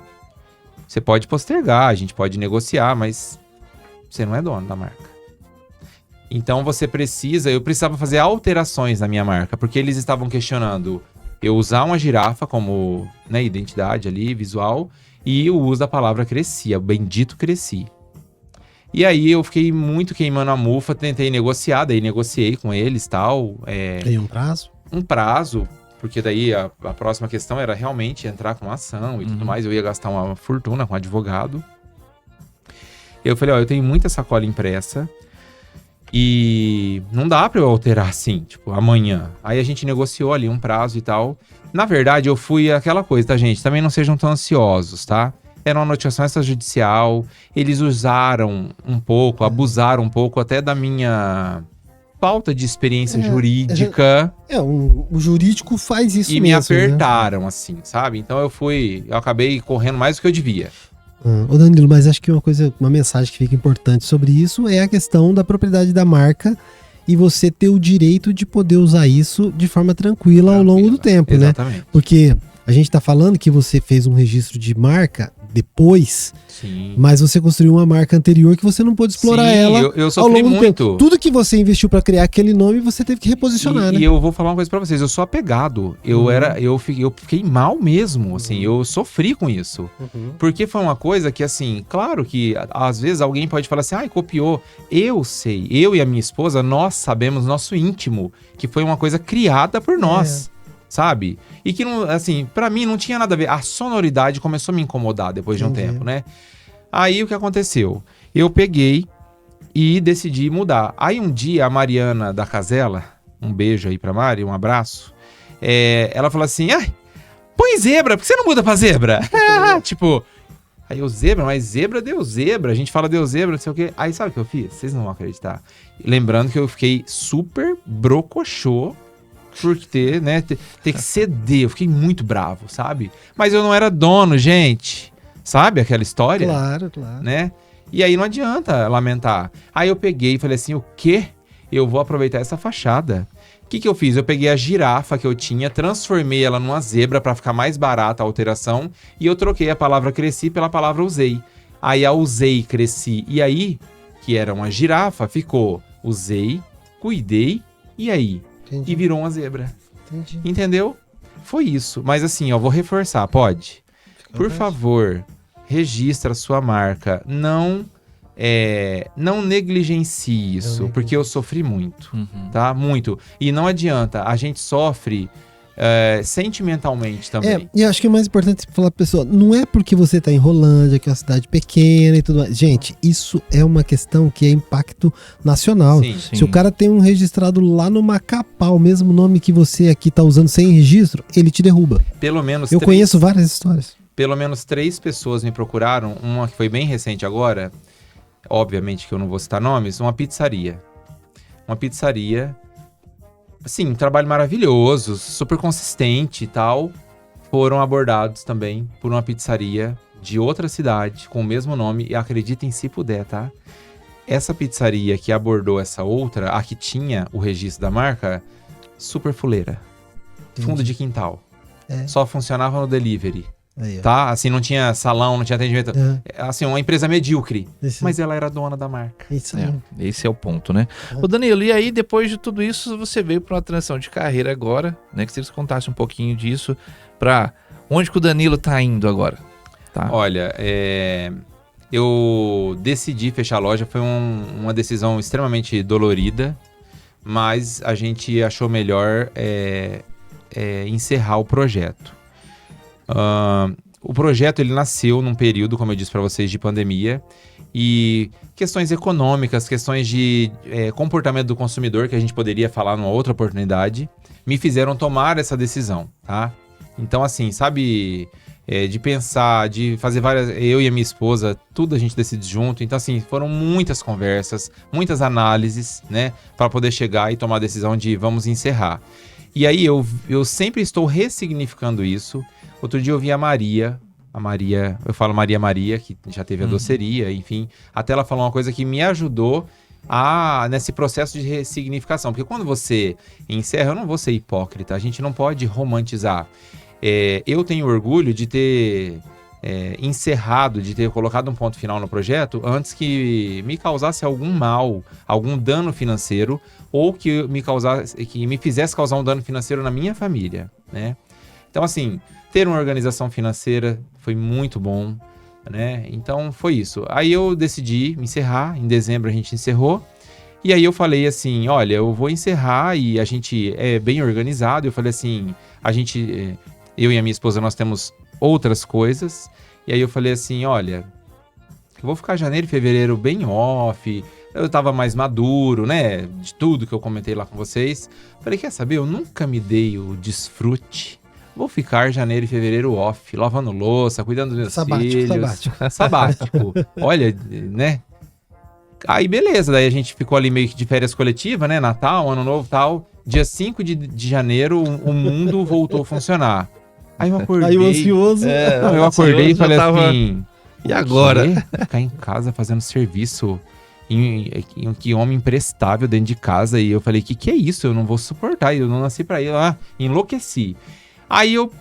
você pode postergar, a gente pode negociar, mas você não é dono da marca. Então eu precisava fazer alterações na minha marca, porque eles estavam questionando eu usar uma girafa como, né, identidade ali, visual, e o uso da palavra crescia, o bendito cresci. E aí eu fiquei muito queimando a mufa, tentei negociar, daí negociei com eles e tal. Tem um prazo? Um prazo, porque daí a próxima questão era realmente entrar com ação e tudo mais, eu ia gastar uma fortuna com advogado. Eu falei, eu tenho muita sacola impressa e não dá pra eu alterar assim, tipo, amanhã. Aí a gente negociou ali um prazo e tal. Na verdade, eu fui aquela coisa, tá, gente? Também não sejam tão ansiosos, tá? Era uma notificação extrajudicial, eles usaram um pouco, abusaram um pouco até da minha falta de experiência jurídica. O jurídico faz isso e mesmo, me apertaram, assim, sabe? Então eu acabei correndo mais do que eu devia. Ô Danilo, mas acho que uma mensagem que fica importante sobre isso é a questão da propriedade da marca e você ter o direito de poder usar isso de forma tranquila ao longo do tempo, exatamente, né? Porque a gente tá falando que você fez um registro de marca depois, sim, mas você construiu uma marca anterior que você não pôde explorar ela eu ao sofri longo do muito. tempo. Tudo que você investiu para criar aquele nome, você teve que reposicionar, né? E eu vou falar uma coisa pra vocês, eu sou apegado, eu fiquei mal mesmo, assim, eu sofri com isso. Porque foi uma coisa que, assim, claro que às vezes alguém pode falar assim, copiou. Eu sei, eu e a minha esposa, nós sabemos, nosso íntimo, que foi uma coisa criada por nós. Sabe? E que, não, assim, pra mim não tinha nada a ver. A sonoridade começou a me incomodar depois de um tempo, né? Aí o que aconteceu? Eu peguei e decidi mudar. Aí um dia a Mariana da Casella, um beijo aí pra Mari, um abraço, ela falou assim, põe zebra, por que você não muda pra zebra? Tipo, aí eu, zebra, mas zebra deu zebra, a gente fala deu zebra, não sei o quê. Aí sabe o que eu fiz? Vocês não vão acreditar. Lembrando que eu fiquei super brocochô, por ter, né, ter que ceder, eu fiquei muito bravo, sabe? Mas eu não era dono, gente, sabe aquela história? Claro. Né? E aí não adianta lamentar. Aí eu peguei e falei assim, o quê? Eu vou aproveitar essa fachada. O que eu fiz? Eu peguei a girafa que eu tinha, transformei ela numa zebra para ficar mais barata a alteração e eu troquei a palavra cresci pela palavra usei. Aí a usei, cresci, e aí, que era uma girafa, ficou usei, cuidei, e aí? Entendi. E virou uma zebra. Entendi. Entendeu? Foi isso. Mas assim, vou reforçar, pode? Por favor, registra a sua marca. Não negligencie isso, porque eu sofri muito, tá? Muito. E não adianta, a gente sofre sentimentalmente também. E acho que o mais importante é falar pra pessoa, não é porque você tá em Rolândia, que é uma cidade pequena e tudo mais. Gente, isso é uma questão que é impacto nacional. Sim. Se o cara tem um registrado lá no Macapá, o mesmo nome que você aqui tá usando sem registro, ele te derruba. Pelo menos eu conheço várias histórias. Pelo menos 3 pessoas me procuraram, uma que foi bem recente agora, obviamente que eu não vou citar nomes, uma pizzaria. Uma pizzaria, assim, um trabalho maravilhoso, super consistente e tal, foram abordados também por uma pizzaria de outra cidade, com o mesmo nome, e acreditem se puder, tá? Essa pizzaria que abordou essa outra, a que tinha o registro da marca, super fuleira. Fundo de quintal. Só funcionava no delivery. Aí, ó. Tá? Assim, não tinha salão, não tinha atendimento. Assim, uma empresa medíocre. Esse- Mas ela era dona da marca. Isso aí. Esse é o ponto, né? Ô Danilo, e aí depois de tudo isso, você veio para uma transição de carreira agora, né? Que vocês contassem um pouquinho disso, para onde que o Danilo tá indo agora? Tá? Olha, eu decidi fechar a loja, foi uma decisão extremamente dolorida, mas a gente achou melhor encerrar o projeto. O projeto ele nasceu num período, como eu disse para vocês, de pandemia, e questões econômicas, questões de comportamento do consumidor, que a gente poderia falar numa outra oportunidade, me fizeram tomar essa decisão, tá? Então, assim, sabe, de pensar, de fazer várias... Eu e a minha esposa, tudo a gente decide junto. Então, assim, foram muitas conversas, muitas análises, né? Para poder chegar e tomar a decisão de vamos encerrar. E aí, eu sempre estou ressignificando isso. Outro dia eu vi a Maria, eu falo Maria, que já teve a doceria, enfim. Até ela falou uma coisa que me ajudou nesse processo de ressignificação. Porque quando você encerra, eu não vou ser hipócrita, a gente não pode romantizar. Eu tenho orgulho de ter encerrado, de ter colocado um ponto final no projeto antes que me causasse algum mal, algum dano financeiro, ou que me fizesse causar um dano financeiro na minha família, né? Então, assim, ter uma organização financeira foi muito bom, né? Então, foi isso. Aí eu decidi me encerrar, em dezembro a gente encerrou, e aí eu falei assim, olha, eu vou encerrar e a gente é bem organizado. Eu falei assim, eu e a minha esposa, nós temos outras coisas, e aí eu falei assim, olha, eu vou ficar janeiro e fevereiro bem off, eu tava mais maduro, né, de tudo que eu comentei lá com vocês. Falei, quer saber, eu nunca me dei o desfrute. Vou ficar janeiro e fevereiro off, lavando louça, cuidando dos meus filhos. Sabático. Olha, né? Aí beleza, daí a gente ficou ali meio que de férias coletiva, né? Natal, Ano Novo e tal. Dia 5 de janeiro, o mundo voltou a funcionar. Aí eu acordei... Aí o ansioso... eu acordei e falei assim... E agora? Ficar em casa fazendo serviço... Que homem imprestável dentro de casa. E eu falei, que é isso? Eu não vou suportar, eu não nasci pra ir lá. Enlouqueci. Aí eu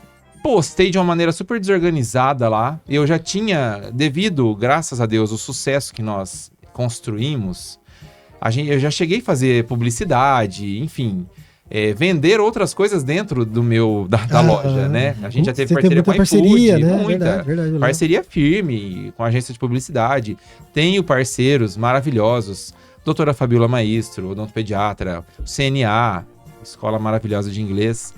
postei de uma maneira super desorganizada lá. Eu já tinha, devido, graças a Deus, o sucesso que nós construímos, eu já cheguei a fazer publicidade, enfim, vender outras coisas dentro da loja, né? A gente já teve parceria com a parceria, iFood, né? muita. Verdade. Parceria firme com a agência de publicidade. Tenho parceiros maravilhosos. Doutora Fabiola Maestro, odontopediatra, CNA, escola maravilhosa de inglês.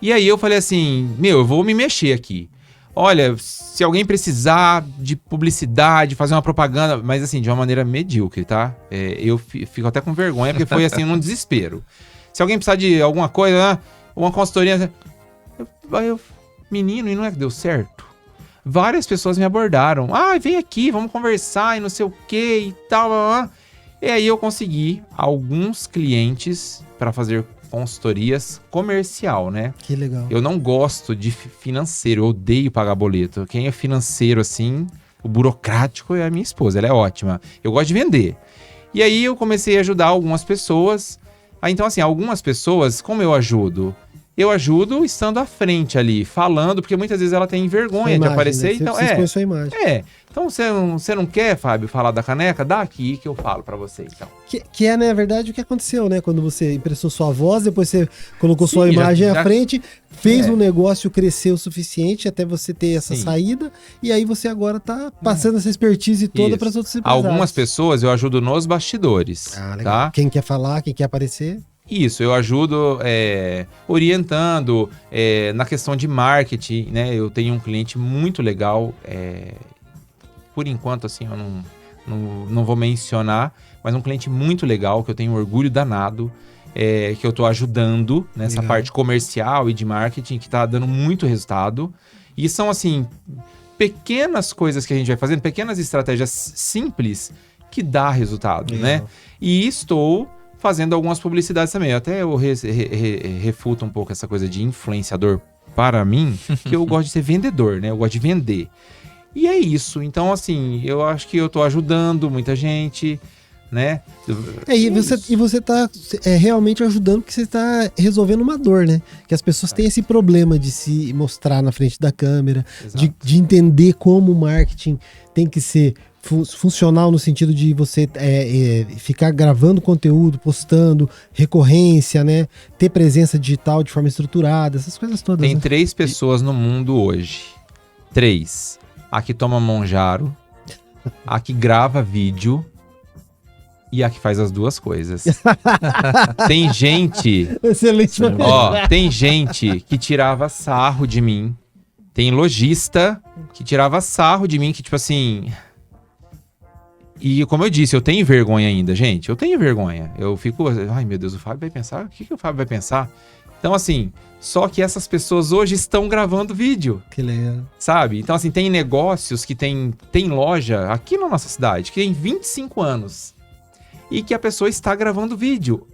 E aí eu falei assim, eu vou me mexer aqui. Olha, se alguém precisar de publicidade, fazer uma propaganda, mas assim, de uma maneira medíocre, tá? Eu fico até com vergonha, porque foi assim, num desespero. Se alguém precisar de alguma coisa, uma consultoria... Menino, e não é que deu certo? Várias pessoas me abordaram. Vem aqui, vamos conversar e não sei o que e tal. E aí eu consegui alguns clientes para fazer consultorias comercial, né? Que legal. Eu não gosto de financeiro, eu odeio pagar boleto. Quem é financeiro, assim, o burocrático é a minha esposa, ela é ótima. Eu gosto de vender. E aí eu comecei a ajudar algumas pessoas. Então, assim, algumas pessoas, como eu ajudo? Eu ajudo estando à frente ali, falando, porque muitas vezes ela tem vergonha de aparecer. Né? Então, você expõe sua imagem. Então, você não quer, Fábio, falar da caneca? Dá aqui que eu falo pra você, então. Que é, na verdade, o que aconteceu, né? Quando você impressou sua voz, depois você colocou sua imagem à frente, fez um negócio crescer o suficiente até você ter essa saída, e aí você agora tá passando essa expertise toda para as outras empresas. Algumas pessoas eu ajudo nos bastidores, legal. Tá? Quem quer falar, quem quer aparecer... Isso, eu ajudo orientando na questão de marketing, né? Eu tenho um cliente muito legal, por enquanto, assim, eu não vou mencionar, mas um cliente muito legal, que eu tenho orgulho danado, que eu tô ajudando nessa parte comercial e de marketing, que tá dando muito resultado. E são, assim, pequenas coisas que a gente vai fazendo, pequenas estratégias simples que dá resultado, né? E estou fazendo algumas publicidades também. Até eu refuto um pouco essa coisa de influenciador para mim, que eu gosto de ser vendedor, né? Eu gosto de vender. E é isso. Então, assim, eu acho que eu tô ajudando muita gente, né? E você tá realmente ajudando, porque você está resolvendo uma dor, né? Que as pessoas têm esse problema de se mostrar na frente da câmera, de entender como o marketing tem que ser funcional no sentido de você ficar gravando conteúdo, postando, recorrência, né? Ter presença digital de forma estruturada, essas coisas todas. Tem né? 3 pessoas no mundo hoje. 3. A que toma Monjaro, a que grava vídeo e a que faz as 2 coisas. Tem gente... Excelente. Tem gente que tirava sarro de mim. Tem lojista que tirava sarro de mim, que tipo assim... E como eu disse, eu tenho vergonha ainda, gente. Eu tenho vergonha. Eu fico... Ai, meu Deus, o Fábio vai pensar? O que o Fábio vai pensar? Então, assim... Só que essas pessoas hoje estão gravando vídeo. Que legal. Sabe? Então, assim, tem negócios que tem loja aqui na nossa cidade que tem 25 anos. E que a pessoa está gravando vídeo.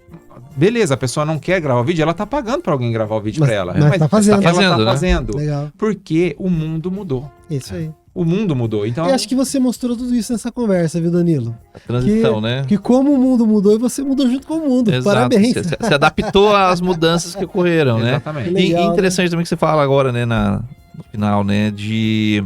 Beleza, a pessoa não quer gravar o vídeo, ela tá pagando para alguém gravar o vídeo para ela. Mas tá fazendo. Ela tá né? fazendo. Legal. Porque o mundo mudou. Isso aí. O mundo mudou. Então, Eu acho que você mostrou tudo isso nessa conversa, viu, Danilo? A transição, né? Que como o mundo mudou e você mudou junto com o mundo. Exato. Parabéns. Você adaptou às mudanças que ocorreram, né? Exatamente. E Legal, interessante também que você fala agora, né, no final, né, de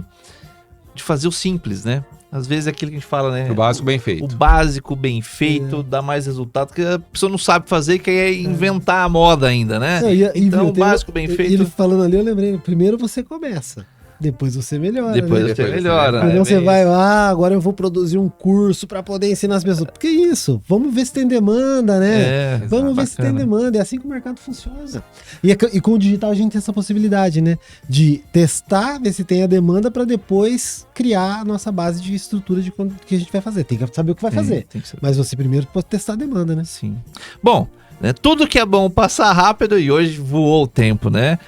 fazer o simples, né? Às vezes é aquilo que a gente fala, né? o básico bem O feito. básico bem feito dá mais resultado, que a pessoa não sabe fazer e quer inventar a moda ainda, né? Não, Então, viu, o básico bem feito... Ele falando ali, eu lembrei. Primeiro você começa. Depois você melhora. Depois né? você Depois melhora, Então né? você Bem vai isso. lá, agora eu vou produzir um curso para poder ensinar as pessoas. Porque isso, vamos ver se tem demanda, né? Vamos ver se tem bacana. demanda. É assim que o mercado funciona. E com o digital a gente tem essa possibilidade, né? De testar, ver se tem a demanda para depois criar a nossa base de estrutura de quando que a gente vai fazer. Tem que saber o que vai fazer. Tem que ser. Mas você primeiro pode testar a demanda, né? Sim. Bom, né, tudo que é bom passa rápido e hoje voou o tempo, né?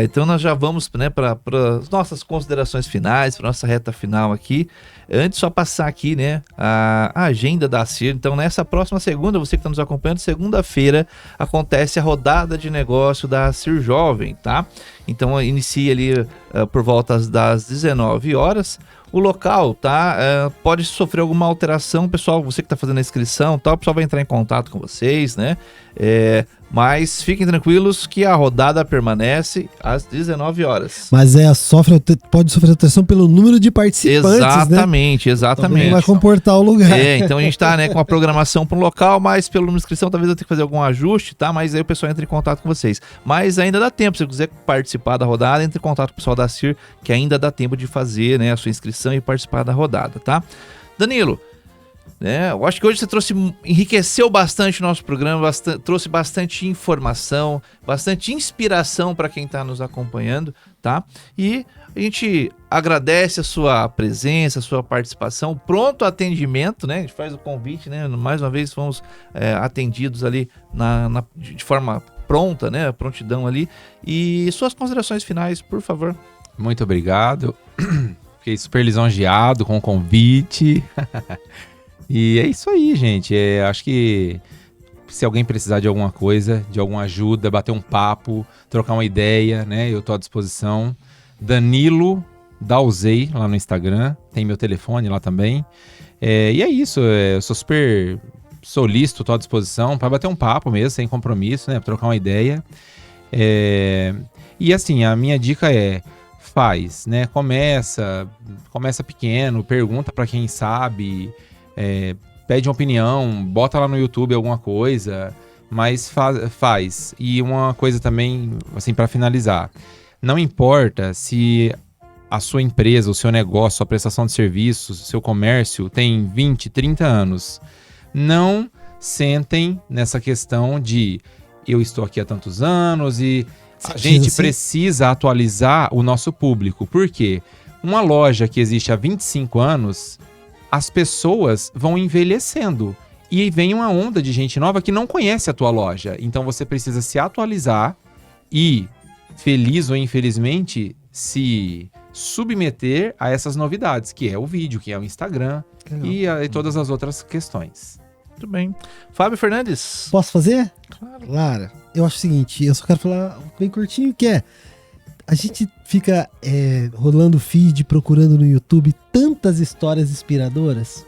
Então nós já vamos, né, para as nossas considerações finais, para nossa reta final aqui. Antes, só passar aqui, né, a agenda da CIR. Então, nessa próxima segunda, você que está nos acompanhando, segunda-feira, acontece a rodada de negócio da CIR Jovem, tá? Então, inicia ali por volta das 19 horas. O local, tá? Pode sofrer alguma alteração, pessoal. Você que está fazendo a inscrição, tá? O pessoal vai entrar em contato com vocês, né? Mas fiquem tranquilos que a rodada permanece às 19 horas. Mas pode sofrer alteração pelo número de participantes, Exatamente, né? exatamente. Não vai comportar o lugar. Então a gente tá, né, com a programação para um local, mas pelo número de inscrição talvez eu tenha que fazer algum ajuste, tá? Mas aí o pessoal entra em contato com vocês. Mas ainda dá tempo, se você quiser participar da rodada, entre em contato com o pessoal da CIR, que ainda dá tempo de fazer, né, a sua inscrição e participar da rodada, tá? Danilo, né, eu acho que hoje você enriqueceu bastante o nosso programa, trouxe bastante informação, bastante inspiração para quem está nos acompanhando, tá? E a gente agradece a sua presença, a sua participação, pronto atendimento, né? A gente faz o convite, né? Mais uma vez fomos atendidos ali de forma pronta, né? Prontidão ali. E suas considerações finais, por favor. Muito obrigado. Fiquei super lisonjeado com o convite. E é isso aí, gente. Acho que se alguém precisar de alguma coisa, de alguma ajuda, bater um papo, trocar uma ideia, né? Eu tô à disposição. Danilo Dalzei, lá no Instagram. Tem meu telefone lá também. E é isso. Eu sou super solícito, tô à disposição para bater um papo mesmo, sem compromisso, né? Pra trocar uma ideia. E assim, a minha dica faz, né? Começa pequeno, pergunta para quem sabe, pede uma opinião, bota lá no YouTube alguma coisa, mas faz. E uma coisa também, assim, para finalizar, não importa se a sua empresa, o seu negócio, sua prestação de serviços, seu comércio tem 20, 30 anos, não sentem nessa questão de eu estou aqui há tantos anos e a gente precisa atualizar o nosso público. Por quê? Uma loja que existe há 25 anos, as pessoas vão envelhecendo e vem uma onda de gente nova que não conhece a tua loja. Então você precisa se atualizar e, feliz ou infelizmente, se submeter a essas novidades, que é o vídeo, que é o Instagram e todas as outras questões. Muito bem. Fábio Fernandes. Posso fazer? Claro. Eu acho o seguinte, eu só quero falar bem curtinho, que a gente fica rolando feed, procurando no YouTube tantas histórias inspiradoras,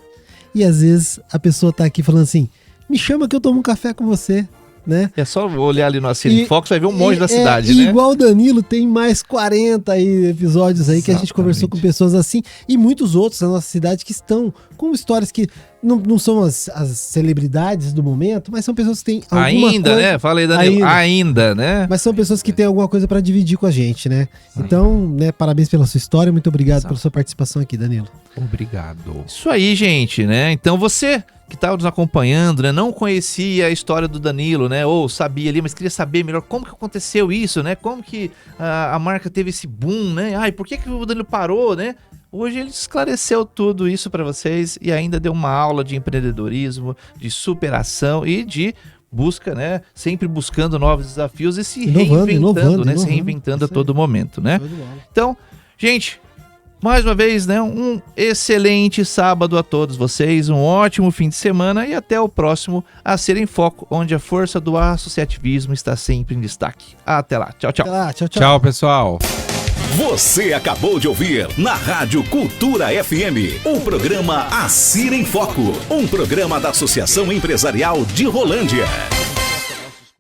E às vezes a pessoa tá aqui falando assim, me chama que eu tomo um café com você, né? É só olhar ali no Assine Fox, vai ver um monte da cidade, né? Igual o Danilo, tem mais 40 aí, episódios aí que a gente conversou com pessoas assim, e muitos outros na nossa cidade que estão com histórias que não são as celebridades do momento, mas são pessoas que têm alguma ainda, coisa... né? Fala aí, Danilo. Ainda, né? Mas são pessoas que têm alguma coisa para dividir com a gente, né? Então, né, parabéns pela sua história, muito obrigado pela sua participação aqui, Danilo. Obrigado. Isso aí, gente, né? Então você que estava nos acompanhando, né? Não conhecia a história do Danilo, né? Ou sabia ali, mas queria saber melhor como que aconteceu isso, né? Como que a marca teve esse boom, né? Ai, por que o Danilo parou, né? Hoje ele esclareceu tudo isso para vocês e ainda deu uma aula de empreendedorismo, de superação e de busca, né? Sempre buscando novos desafios e se reinventando, né? Se reinventando a todo momento, né? Então, gente, mais uma vez, né? Um excelente sábado a todos vocês, um ótimo fim de semana e até o próximo A Ser em Foco, onde a força do associativismo está sempre em destaque. Até lá. Tchau, tchau. Até lá, tchau, tchau. Tchau, pessoal. Você acabou de ouvir na Rádio Cultura FM o programa Assir em Foco, um programa da Associação Empresarial de Rolândia.